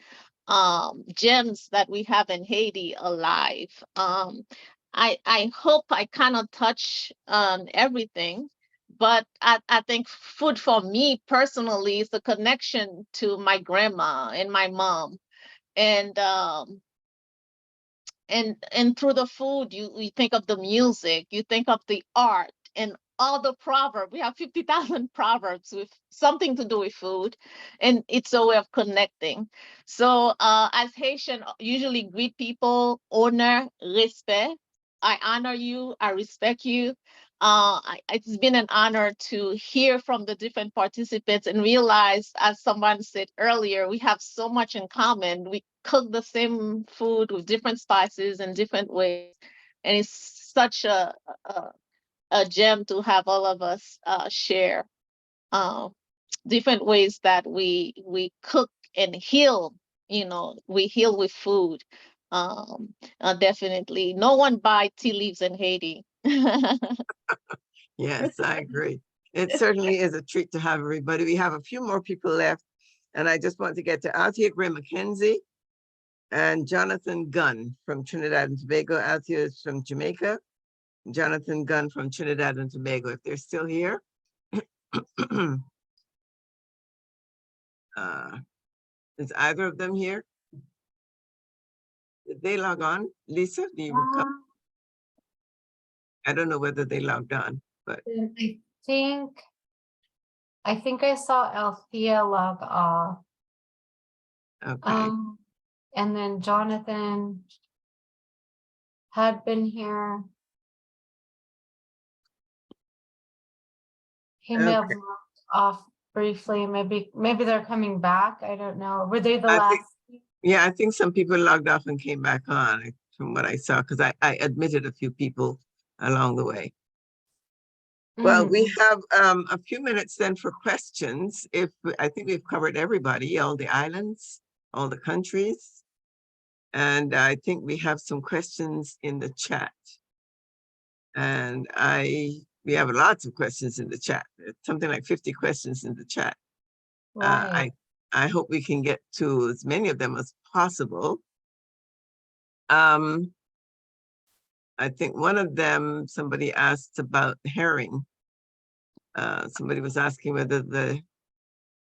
gems that we have in Haiti alive. I hope I cannot touch on everything, but I think food for me personally is the connection to my grandma and my mom. And through the food, you think of the music, you think of the art, and all the proverbs. We have 50,000 proverbs with something to do with food, and it's a way of connecting. So as Haitian, usually greet people, honor, respect. I honor you, I respect you. It's been an honor to hear from the different participants and realize, as someone said earlier, we have so much in common. We cook the same food with different spices in different ways. And it's such a gem to have all of us share different ways that we cook and heal. We heal with food. Definitely. No one buy tea leaves in Haiti. Yes, I agree. It certainly is a treat to have everybody. We have a few more people left, and I just want to get to Althea Gray McKenzie. and Jonathan Gunn from Trinidad and Tobago. Althea is from Jamaica. Jonathan Gunn from Trinidad and Tobago, if they're still here. Is either of them here? Did they log on? Lisa, do you recall? I don't know whether they logged on, but I think I saw Althea log off. okay. And then Jonathan had been here. He may have Okay. logged off briefly. Maybe they're coming back. I don't know. Were they the I last? think, yeah, I think some people logged off and came back on from what I saw, because I admitted a few people along the way. Well, we have a few minutes then for questions. I think we've covered everybody, all the islands, all the countries. And I think we have some questions in the chat. And we have lots of questions in the chat, something like 50 questions in the chat. Right. I hope we can get to as many of them as possible. I think one of them, somebody asked about herring. Somebody was asking whether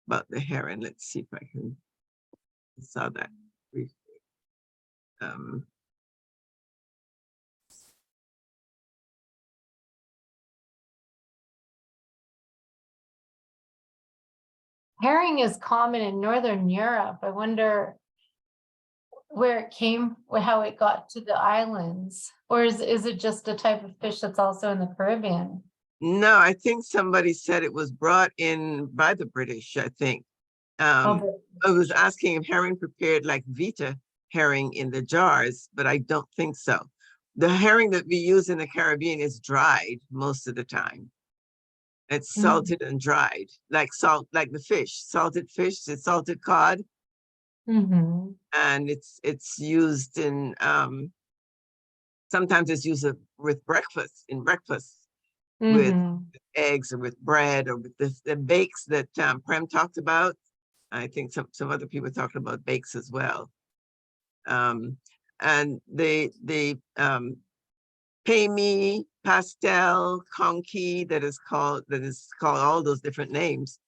about the herring. Let's see if I can saw that briefly. Herring is common in Northern Europe. I wonder where it came, how it got to the islands, or is it just a type of fish that's also in the Caribbean? No, I think somebody said it was brought in by the British, I think. I was asking if herring prepared like Vita herring in the jars, but I don't think so. The herring that we use in the Caribbean is dried most of the time. It's salted and dried, like the fish, salted fish, it's salted cod. And it's used in, sometimes it's used with breakfast, with eggs or with bread or with the bakes that Prem talked about. I think some other people talked about bakes as well. And the pay me, pastel, conky, that is called all those different names,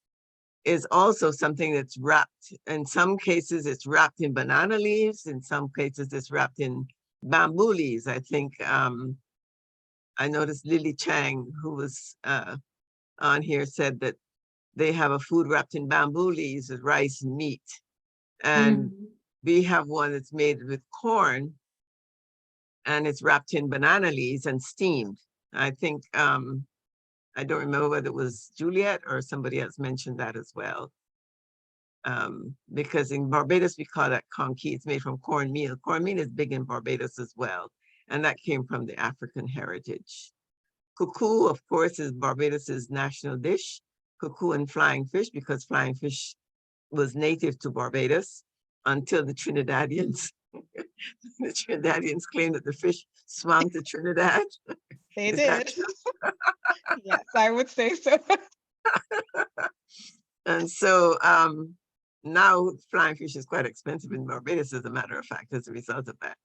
is also something that's wrapped. In some cases, it's wrapped in banana leaves. In some cases, it's wrapped in bamboo leaves. I think I noticed Lily Chang, who was on here, said that they have a food wrapped in bamboo leaves with rice and meat. And we have one that's made with corn, and it's wrapped in banana leaves and steamed. I think, I don't remember whether it was Juliet or somebody else mentioned that as well. Because in Barbados, we call that conky. It's made from cornmeal. Cornmeal is big in Barbados as well. And that came from the African heritage. Cuckoo, of course, is Barbados's national dish. Cuckoo and flying fish, because flying fish was native to Barbados until the Trinidadians. The Trinidadians claimed that the fish swam to Trinidad. They did. Yes, I would say so. And so now flying fish is quite expensive in Barbados, as a matter of fact, as a result of that.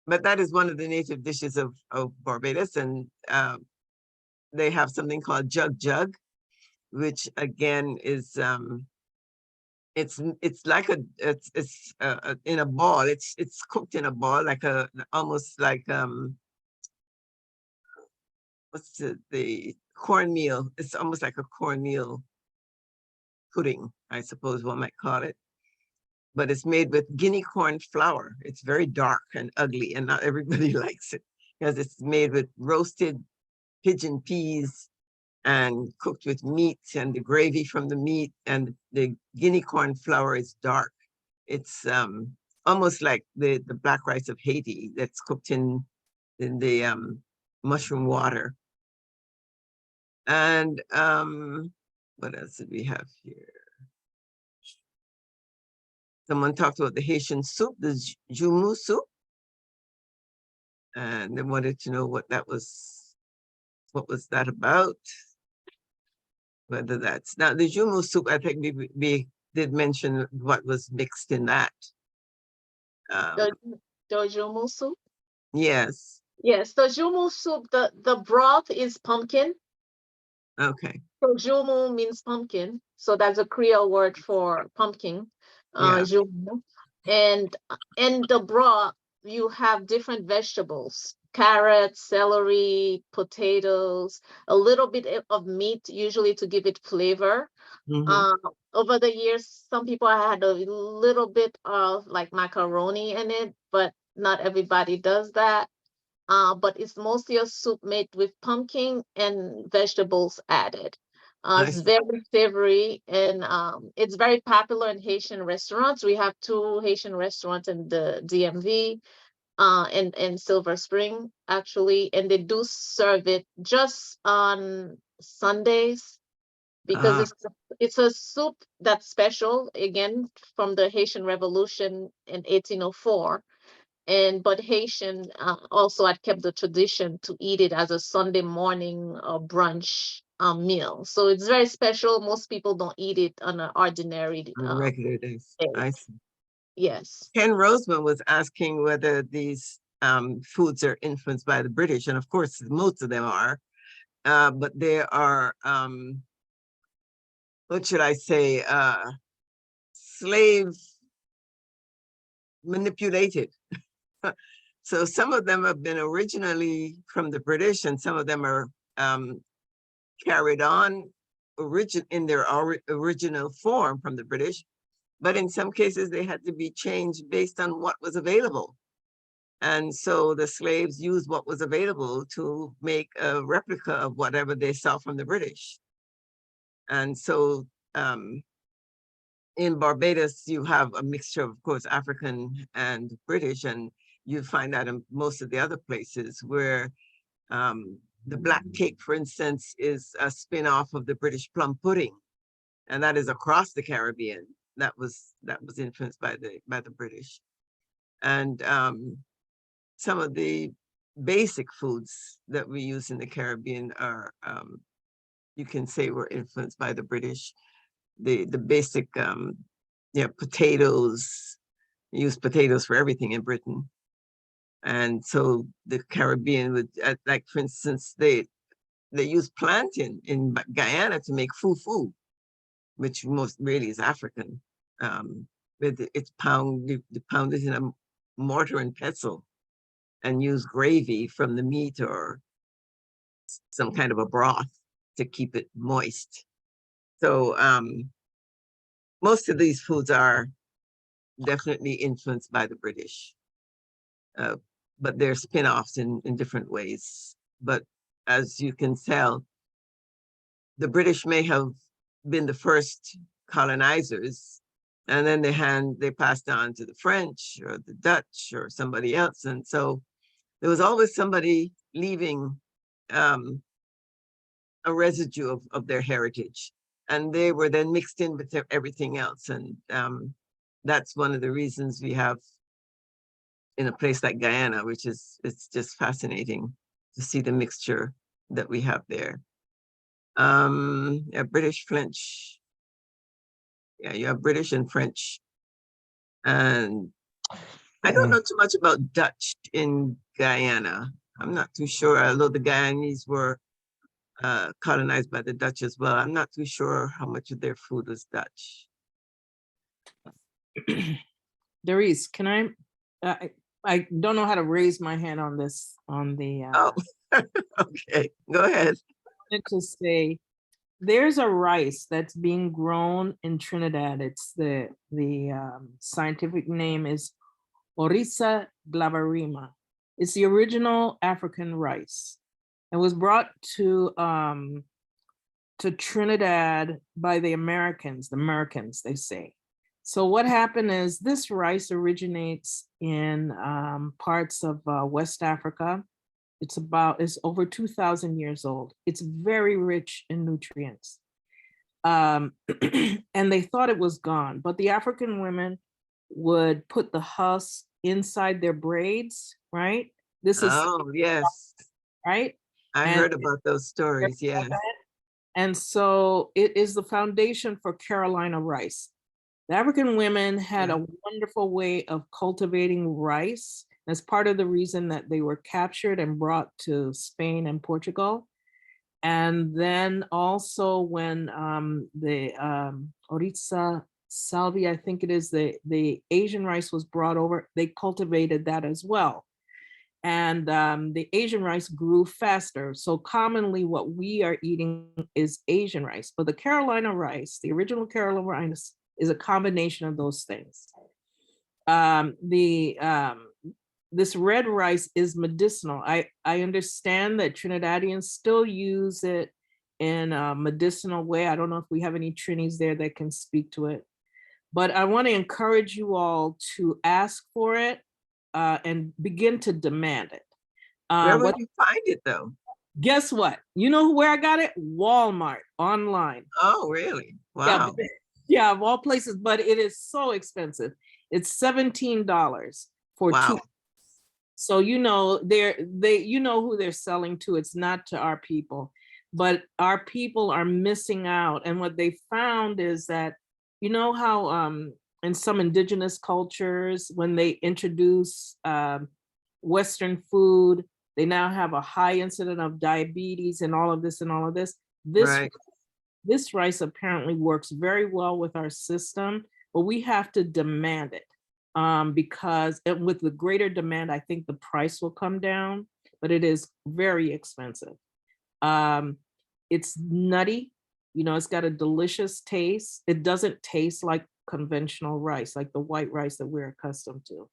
But that is one of the native dishes of Barbados, and they have something called jug jug, which again is it's in a ball. It's cooked in a ball, like almost like what's the cornmeal? It's almost like a cornmeal pudding, I suppose one might call it. But it's made with guinea corn flour. It's very dark and ugly, and not everybody likes it because it's made with roasted pigeon peas and cooked with meat, and the gravy from the meat, and the guinea corn flour is dark. It's almost like the black rice of Haiti that's cooked in the mushroom water. And what else did we have here? Someone talked about the Haitian soup, the jumu soup. And they wanted to know what was that about? Whether that's, now the jumu soup, I think we did mention what was mixed in that. The jumu soup. Yes. Yes, the jumu soup. The broth is pumpkin. Okay. So jumu means pumpkin. So that's a Creole word for pumpkin. Yeah. Jumu. And in the broth, you have different vegetables: carrots, celery, potatoes, a little bit of meat, usually to give it flavor. Over the years, some people had a little bit of like macaroni in it, but not everybody does that. But it's mostly a soup made with pumpkin and vegetables added. It's Nice. very savory, and it's very popular in Haitian restaurants. We have 2 Haitian restaurants in the DMV, in Silver Spring, actually, and they do serve it just on Sundays, because it's a soup that's special, again, from the Haitian Revolution in 1804. But Haitian also had kept the tradition to eat it as a Sunday morning brunch meal. So it's very special. Most people don't eat it on an ordinary On regular days. day. I see. Yes. Ken Roseman was asking whether these foods are influenced by the British, and of course, most of them are. But they are, what should I say, slave manipulated. So some of them have been originally from the British, and some of them are carried on in their original form from the British. But in some cases, they had to be changed based on what was available. And so the slaves used what was available to make a replica of whatever they saw from the British. And so in Barbados, you have a mixture of course, African and British, and you find that in most of the other places where the black cake, for instance, is a spin-off of the British plum pudding. And that is across the Caribbean. That was influenced by the British. And some of the basic foods that we use in the Caribbean are, you can say, were influenced by the British. The basic, potatoes, you use potatoes for everything in Britain. And so the Caribbean would, like for instance, they use plantain in Guyana to make fufu, which most really is African. It's pounded in a mortar and pestle, and use gravy from the meat or some kind of a broth to keep it moist. So most of these foods are definitely influenced by the British, but they're spin-offs in different ways. But as you can tell, the British may have been the first colonizers, and then they passed on to the French or the Dutch or somebody else. And so there was always somebody leaving a residue of their heritage, and they were then mixed in with everything else. And that's one of the reasons we have, in a place like Guyana, it's just fascinating to see the mixture that we have there. British, French. Yeah, you have British and French. And I don't know too much about Dutch in Guyana. I'm not too sure, although the Guyanese were colonized by the Dutch as well. I'm not too sure how much of their food was Dutch. Derrice, can I don't know how to raise my hand on this, on the. Oh, okay, go ahead. I wanted to say, there's a rice that's being grown in Trinidad. It's the scientific name is Oryza glaberrima. It's the original African rice. It was brought to Trinidad by the Americans, they say. So what happened is this rice originates in parts of West Africa. It's over 2,000 years old. It's very rich in nutrients. And they thought it was gone, but the African women would put the husk inside their braids, right? This is, oh, yes. Right? I heard about those stories, yes. And so it is the foundation for Carolina rice. The African women had a wonderful way of cultivating rice. That's part of the reason that they were captured and brought to Spain and Portugal. And then also when the Oryza salvia, I think it is, the Asian rice was brought over, they cultivated that as well. And the Asian rice grew faster. So commonly what we are eating is Asian rice, but the Carolina rice, the original Carolina rice, is a combination of those things. This red rice is medicinal. I understand that Trinidadians still use it in a medicinal way. I don't know if we have any Trinis there that can speak to it, but I want to encourage you all to ask for it and begin to demand it. Where would you find it though? Guess what? You know where I got it? Walmart online. Oh, really? Wow. Yeah, of all places, but it is so expensive. It's $17 for 2. So you know you know who they're selling to. It's not to our people, but our people are missing out. And what they found is that, you know how in some indigenous cultures, when they introduce Western food, they now have a high incidence of diabetes and all of this and all of this. This rice apparently works very well with our system, but we have to demand it because with the greater demand, I think the price will come down, but it is very expensive. It's nutty, you know, it's got a delicious taste. It doesn't taste like conventional rice, like the white rice that we're accustomed to.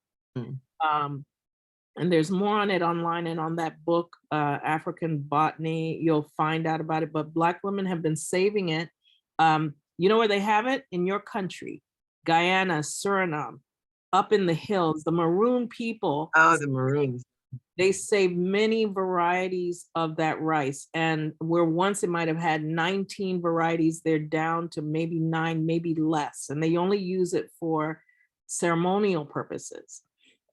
And there's more on it online, and on that book, African Botany, you'll find out about it, but Black women have been saving it. You know where they have it? In your country, Guyana, Suriname, up in the hills, the Maroon people. Oh, the Maroons. They save many varieties of that rice, and where once it might have had 19 varieties, they're down to maybe 9, maybe less, and they only use it for ceremonial purposes.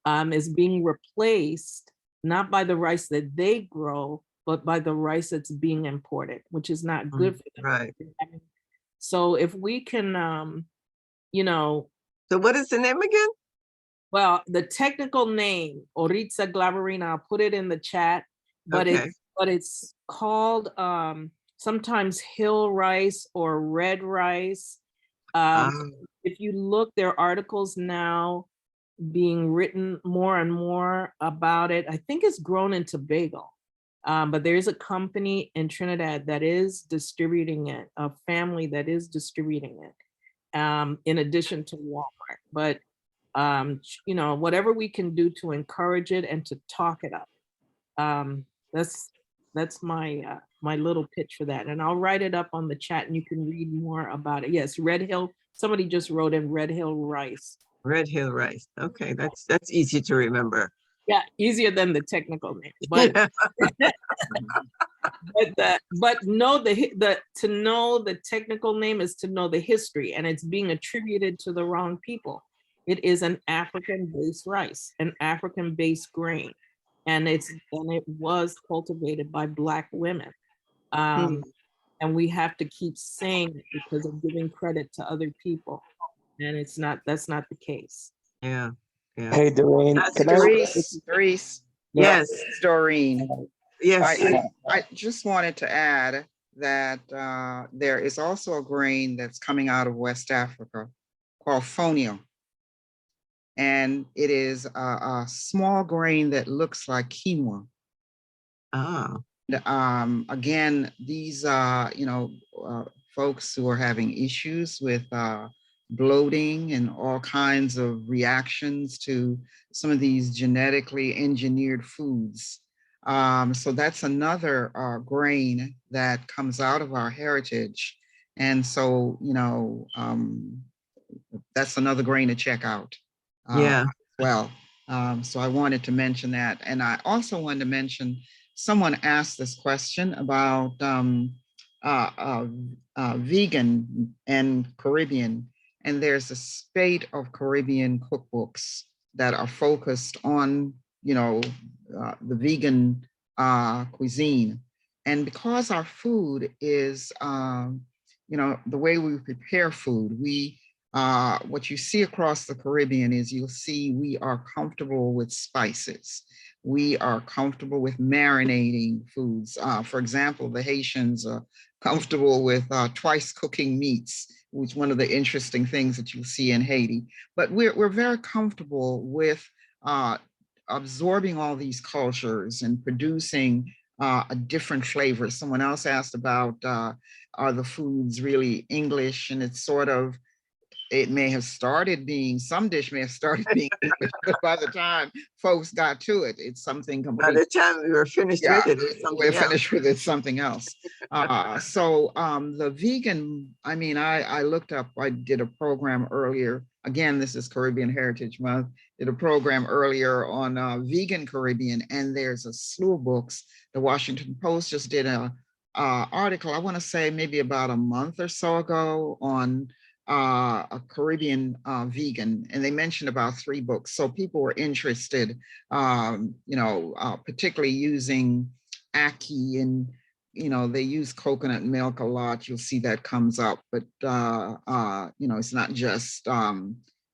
Is being replaced not by the rice that they grow, but by the rice that's being imported, which is not good for them. Right. So if we can, you know. So what is the name again? Well, the technical name, Oryza glaberrina, I'll put it in the chat, but it's called sometimes hill rice or red rice. If you look, there are articles now being written more and more about it. I think it's grown in Tobago, but there's a company in Trinidad that is distributing it, a family that is distributing it, in addition to Walmart. But you know, whatever we can do to encourage it and to talk it up. That's my my little pitch for that, and I'll write it up on the chat, and you can read more about it. Yes, Red Hill. Somebody just wrote in Red Hill rice. Red Hill rice. Okay, that's easy to remember. Yeah, easier than the technical name, but but know to know the technical name is to know the history, and it's being attributed to the wrong people. It is an African-based rice, an African-based grain, and it was cultivated by Black women. And we have to keep saying it because of giving credit to other people. And that's not the case. Yeah. Hey, Doreen. Derrice. Yes. Doreen. Yes. I just wanted to add that there is also a grain that's coming out of West Africa called fonio. And it is a small grain that looks like quinoa. Again, these folks who are having issues with bloating and all kinds of reactions to some of these genetically engineered foods. So that's another grain that comes out of our heritage. And so, you know, that's another grain to check out. So I wanted to mention that. And I also wanted to mention, someone asked this question about vegan and Caribbean. And there's a spate of Caribbean cookbooks that are focused on, you know, the vegan cuisine. And because our food is, you know, the way we prepare food, we what you see across the Caribbean is you'll see we are comfortable with spices. We are comfortable with marinating foods. For example, the Haitians are comfortable with twice cooking meats, which is one of the interesting things that you'll see in Haiti. But we're very comfortable with absorbing all these cultures and producing a different flavor. Someone else asked about, are the foods really English? And it's sort of, it may have started being, some dish may have started being English, but by the time folks got to it, it's something By completely. the time we were finished with it, it's something we're else. finished with it, something else. The vegan, I mean, I looked up, I did a program earlier. Again, this is Caribbean Heritage Month. Did a program earlier on vegan Caribbean, and there's a slew of books. The Washington Post just did a article, I want to say maybe about a month or so ago, on a Caribbean vegan, and they mentioned about 3 books. So people were interested, particularly using ackee, and they use coconut milk a lot. You'll see that comes up, but it's not just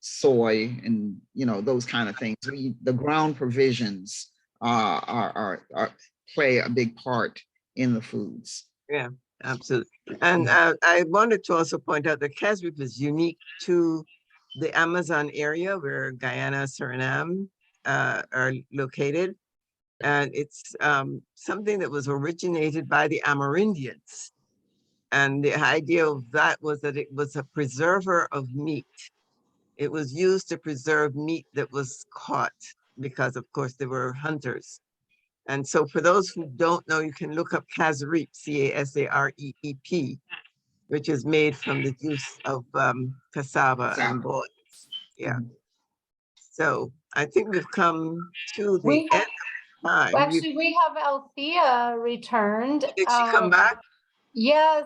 soy and those kind of things. The ground provisions play a big part in the foods. Yeah, absolutely. And I wanted to also point out that Keswick is unique to the Amazon area where Guyana, Suriname are located. And it's something that was originated by the Amerindians. And the idea of that was that it was a preserver of meat. It was used to preserve meat that was caught because, of course, they were hunters. And so for those who don't know, you can look up casareep, C-A-S-A-R-E-E-P, which is made from the juice of cassava and boiled. Yeah. So I think we've come to the end of time. Actually, we have Althea returned. Did she come back? Yes.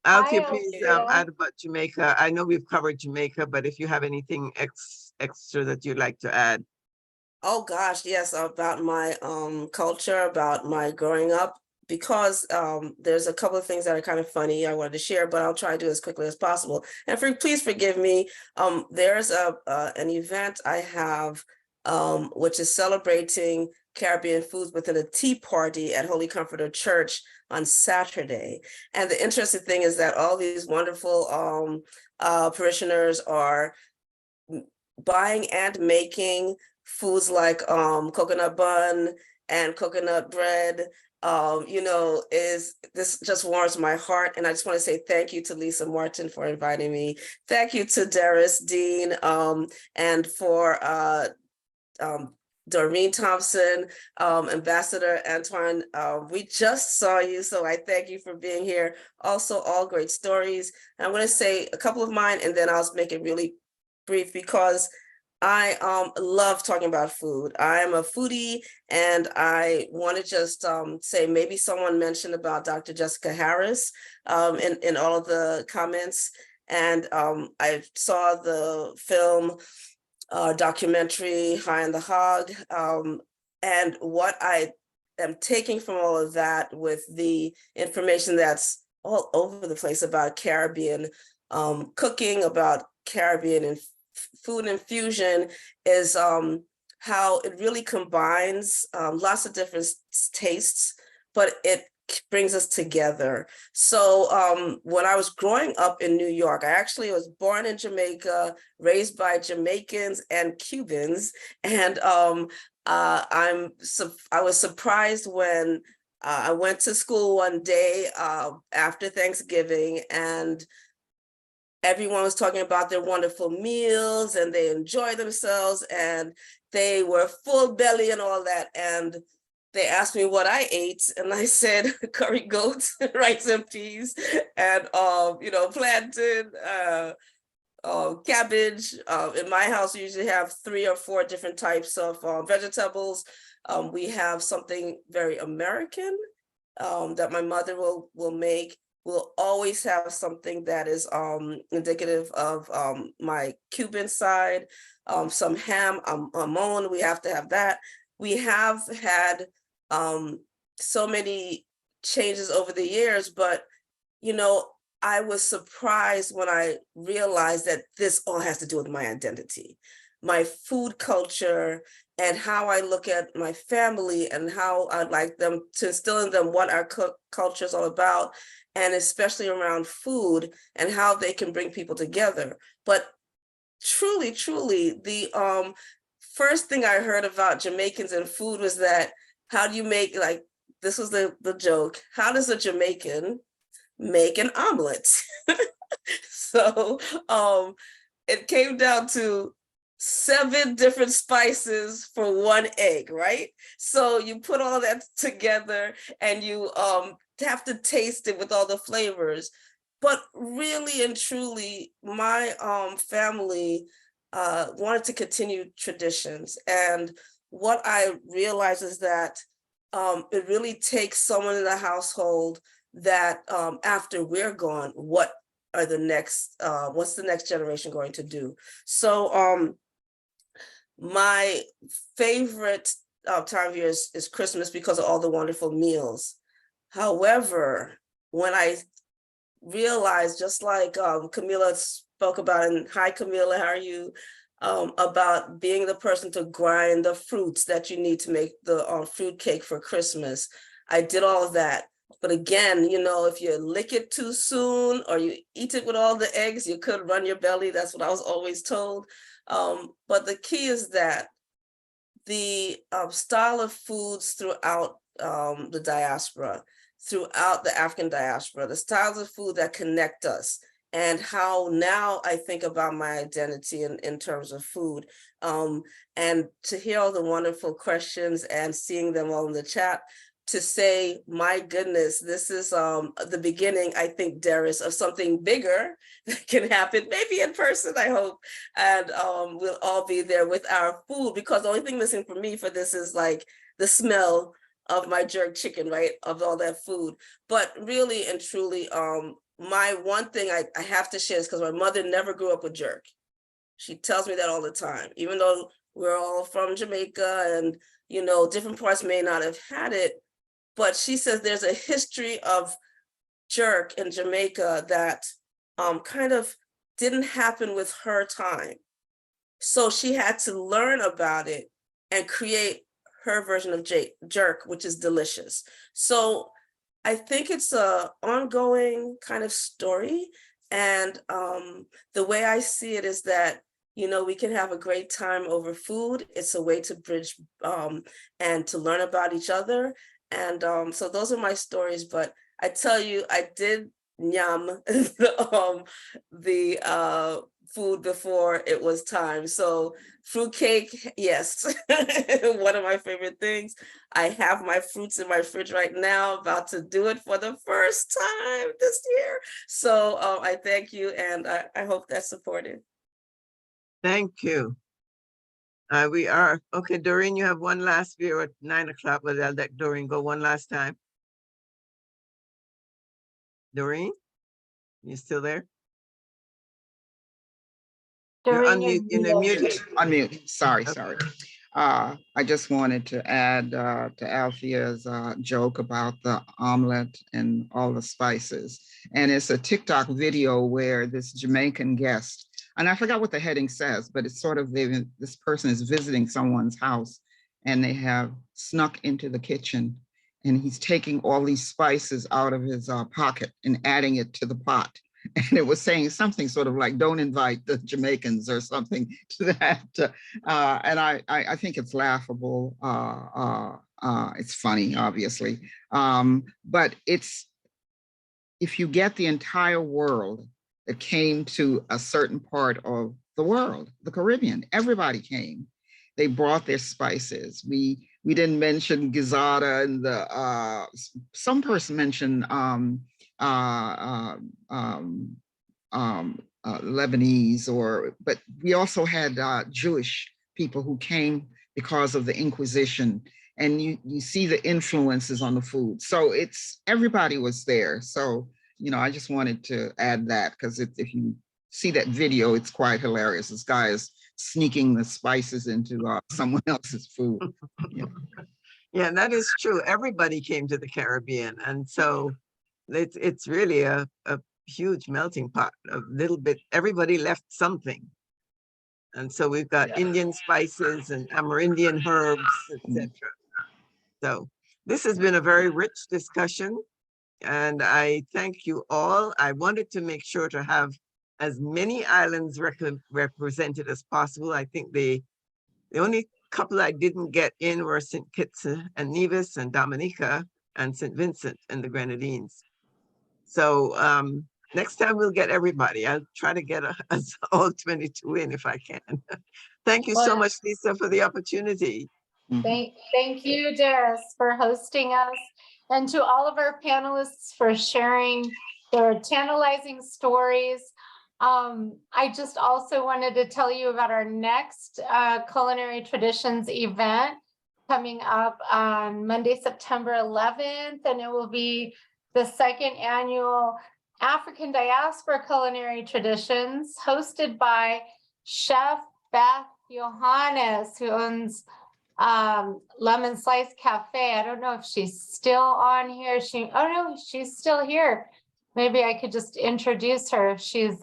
Althea, Hi, please Althea. add about Jamaica. I know we've covered Jamaica, but if you have anything extra that you'd like to add. Oh gosh, yes, about my culture, about my growing up, because there's a couple of things that are kind of funny I wanted to share, but I'll try to do as quickly as possible. And please forgive me. There's an event I have which is celebrating Caribbean foods within a tea party at Holy Comforter Church on Saturday. And the interesting thing is that all these wonderful parishioners are buying and making foods like coconut bun and coconut bread. This just warms my heart. And I just want to say thank you to Lisa Martin for inviting me. Thank you to Derrice Deane and for Doreen Thompson, Ambassador Antoine. We just saw you, so I thank you for being here. Also, all great stories. And I'm going to say a couple of mine, and then I'll make it really brief because I love talking about food. I'm a foodie, and I want to just say maybe someone mentioned about Dr. Jessica Harris in all of the comments. And I saw the film documentary High on the Hog. And what I am taking from all of that with the information that's all over the place about Caribbean cooking, about Caribbean and food infusion is how it really combines lots of different tastes, but it brings us together. So when I was growing up in New York, I actually was born in Jamaica, raised by Jamaicans and Cubans, and I was surprised when I went to school one day after Thanksgiving, and everyone was talking about their wonderful meals and they enjoyed themselves and they were full belly and all that. And they asked me what I ate, and I said curry goat, rice and peas, and plantain, cabbage. In my house, we usually have 3 or 4 different types of vegetables. We have something very American that my mother will make. We'll always have something that is indicative of my Cuban side, some ham, hamon, we have to have that. We have had so many changes over the years, but, I was surprised when I realized that this all has to do with my identity, my food culture, and how I look at my family and how I'd like them to instill in them what our culture is all about, and especially around food and how they can bring people together. But truly, the first thing I heard about Jamaicans and food was that, how do you make, like, this was the joke, how does a Jamaican make an omelet? So it came down to 7 different spices for 1 egg, right? So you put all that together and you have to taste it with all the flavors. But really and truly, my family wanted to continue traditions. And what I realized is that it really takes someone in the household that after we're gone, what are the next, what's the next generation going to do? So my favorite time of year is Christmas because of all the wonderful meals. However, when I realized, just like Camila spoke about, and hi Camila, how are you? About being the person to grind the fruits that you need to make the fruit cake for Christmas. I did all of that. But again, you know, if you lick it too soon or you eat it with all the eggs, you could run your belly. That's what I was always told. But the key is that the style of foods throughout the diaspora, throughout the African diaspora, the styles of food that connect us, and how now I think about my identity in terms of food. And to hear all the wonderful questions and seeing them all in the chat, to say, my goodness, this is the beginning, I think, Derrice, of something bigger that can happen, maybe in person, I hope. And we'll all be there with our food, because the only thing missing for me for this is like the smell of my jerk chicken, right? Of all that food. But really and truly, my one thing I have to share is because my mother never grew up with jerk. She tells me that all the time, even though we're all from Jamaica and, you know, different parts may not have had it. But she says there's a history of jerk in Jamaica that kind of didn't happen with her time. So she had to learn about it and create her version of jerk, which is delicious. So I think it's an ongoing kind of story. And the way I see it is that, you know, we can have a great time over food. It's a way to bridge and to learn about each other. And so those are my stories, but I tell you, I did yum the food before it was time. So fruitcake, yes, one of my favorite things. I have my fruits in my fridge right now, about to do it for the first time this year. So I thank you, and I hope that's supported. Thank you. We are, okay, Doreen, you have one last view at 9 o'clock, but I'll let Doreen go one last time. Doreen, you still there? Doreen, You're muted. Unmute, sorry. I just wanted to add to Althea's joke about the omelet and all the spices. And it's a TikTok video where this Jamaican guest, and I forgot what the heading says, but it's sort of this person is visiting someone's house and they have snuck into the kitchen and he's taking all these spices out of his pocket and adding it to the pot. And it was saying something sort of like, don't invite the Jamaicans or something to that. And I think it's laughable. It's funny, obviously. But it's, if you get the entire world that came to a certain part of the world, the Caribbean, everybody came. They brought their spices. We didn't mention Canzater, and some person mentioned Lebanese, but we also had Jewish people who came because of the Inquisition, and you see the influences on the food. So it's, everybody was there. So, you know, I just wanted to add that, because if you see that video, it's quite hilarious. This guy is sneaking the spices into someone else's food. Yeah, that is true. Everybody came to the Caribbean. And so it's really a huge melting pot of little bit, everybody left something. And so we've got Indian spices and Amerindian herbs, etc. So this has been a very rich discussion, and I thank you all. I wanted to make sure to have as many islands represented as possible. I think the only couple I didn't get in were St. Kitts and Nevis and Dominica and St. Vincent and the Grenadines. So next time we'll get everybody. I'll try to get us all 22 in if I can. Thank you so much, Lisa, for the opportunity. Thank you, Derrice, for hosting us, and to all of our panelists for sharing their tantalizing stories. I just also wanted to tell you about our next Culinary Traditions event coming up on Monday, September 11th, and it will be the second annual African Diaspora Culinary Traditions, hosted by Chef Beth Johannes, who owns Lemon Slice Cafe. I don't know if she's still on here. Oh no, she's still here. Maybe I could just introduce her if she's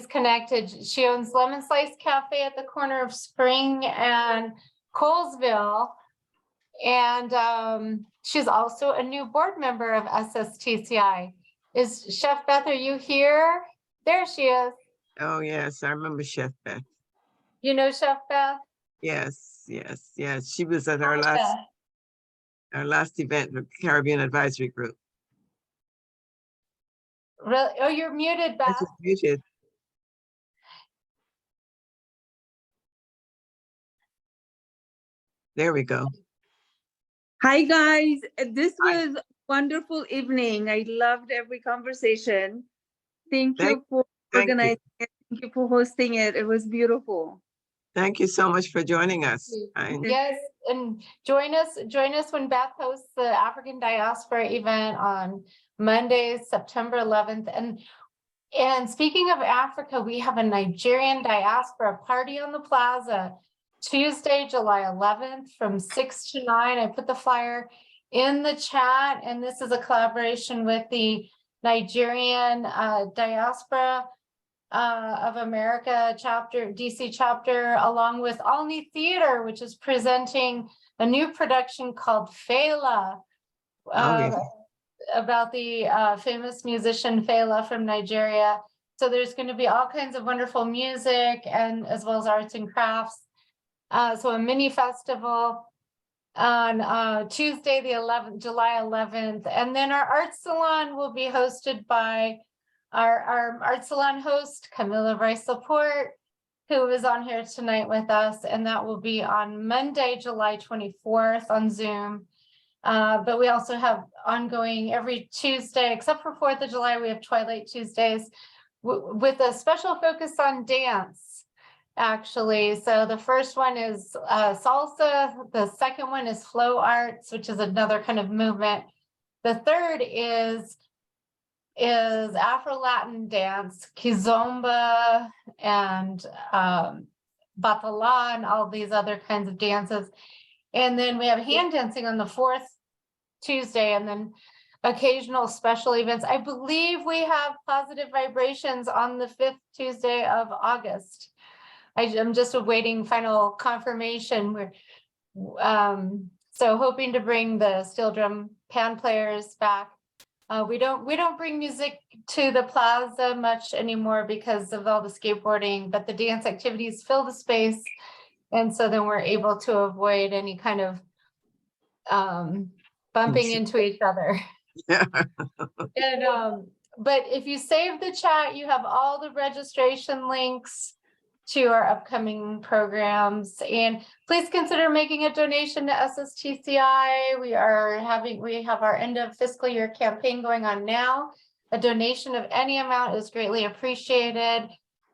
connected. She owns Lemon Slice Cafe at the corner of Spring and Colesville. And she's also a new board member of SSTCi. Is Chef Beth, are you here? There she is. Oh yes, I remember Chef Beth. You know Chef Beth? Yes. She was at our last event with Caribbean Advisory Group. Really? Oh, you're muted, Beth. Muted. There we go. Hi guys, this was a wonderful evening. I loved every conversation. Thank you for organizing it. Thank you for hosting it. It was beautiful. Thank you so much for joining us. Yes, and join us when Beth hosts the African Diaspora event on Monday, September 11th. And speaking of Africa, we have a Nigerian diaspora party on the plaza Tuesday, July 11th from 6 to 9. I put the flyer in the chat, and this is a collaboration with the Nigerian Diaspora of America chapter, DC chapter, along with Alney Theater, which is presenting a new production called Fela, about the famous musician Fela from Nigeria. So there's going to be all kinds of wonderful music, and as well as arts and crafts. So a mini festival on Tuesday, the 11th, July 11th. And then our art salon will be hosted by our art salon host, Camila Bryce-LaPorte, who is on here tonight with us. And that will be on Monday, July 24th on Zoom. But we also have ongoing every Tuesday, except for 4th of July, we have Twilight Tuesdays with a special focus on dance, actually. So the first one is salsa. The second one is flow arts, which is another kind of movement. The third is Afro-Latin dance, kizomba and batala and all these other kinds of dances. And then we have hand dancing on the 4th Tuesday, and then occasional special events. I believe we have Positive Vibrations on the 5th Tuesday of August. I'm just awaiting final confirmation. We're so hoping to bring the steel drum pan players back. We don't bring music to the plaza much anymore because of all the skateboarding, but the dance activities fill the space. And so then we're able to avoid any kind of bumping into each other. And but if you save the chat, you have all the registration links to our upcoming programs. And please consider making a donation to SSTCi. We have our end of fiscal year campaign going on now. A donation of any amount is greatly appreciated.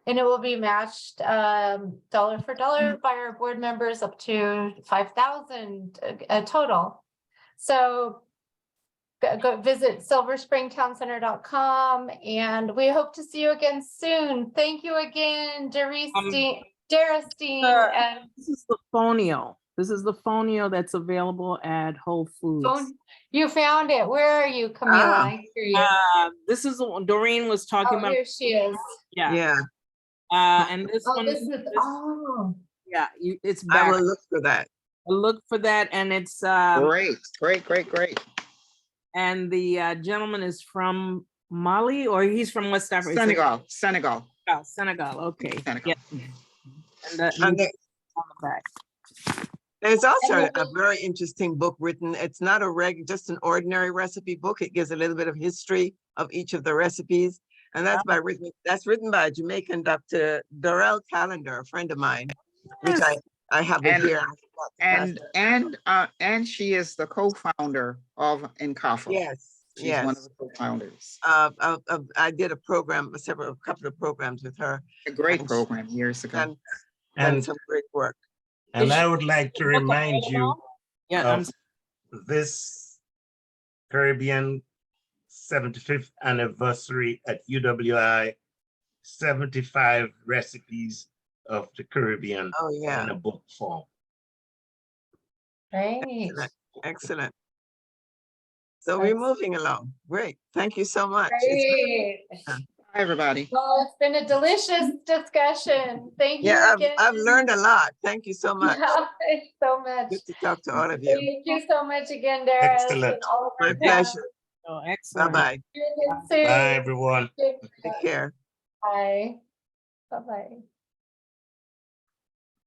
And it will be matched dollar for dollar by our board members up to $5,000 total. So go visit silverspringtowncenter.com, and we hope to see you again soon. Thank you again, Derrice Deane. This is Sonia. This is the fonio that's available at Whole Foods. You found it. Where are you, Camila? I hear you. This is the one Doreen was talking about. Here she is. Yeah. Yeah. And this one. This is, Yeah, it's I back. will look for that. Look for that, and it's Great. And the gentleman is from Mali, or he's from West Africa. Senegal. Oh, Senegal. Okay. Senegal. Yeah. And And on the back. There's also a very interesting book written. It's not just an ordinary recipe book. It gives a little bit of history of each of the recipes. And that's written by a Jamaican Dr. Darrell Callender, a friend of mine, which I have it here. And she is the co-founder of NCAFA. Yes. She's one of the co-founders. I did a couple of programs with her. A great program years ago. And some great work. And I would like to remind you of this Caribbean 75th anniversary at UWI, 75 recipes of the Caribbean in a book form. Great. Excellent. So we're moving along. Great. Thank you so much. Great. Hi, everybody. Well, it's been a delicious discussion. Thank you again. I've learned a lot. Thank you so much. Yeah, thanks so much. Good to talk to all of you. Thank you so much again, Derrice. Excellent. My pleasure. Oh, excellent. Bye-bye. Bye, everyone. Take care. Bye. Bye-bye.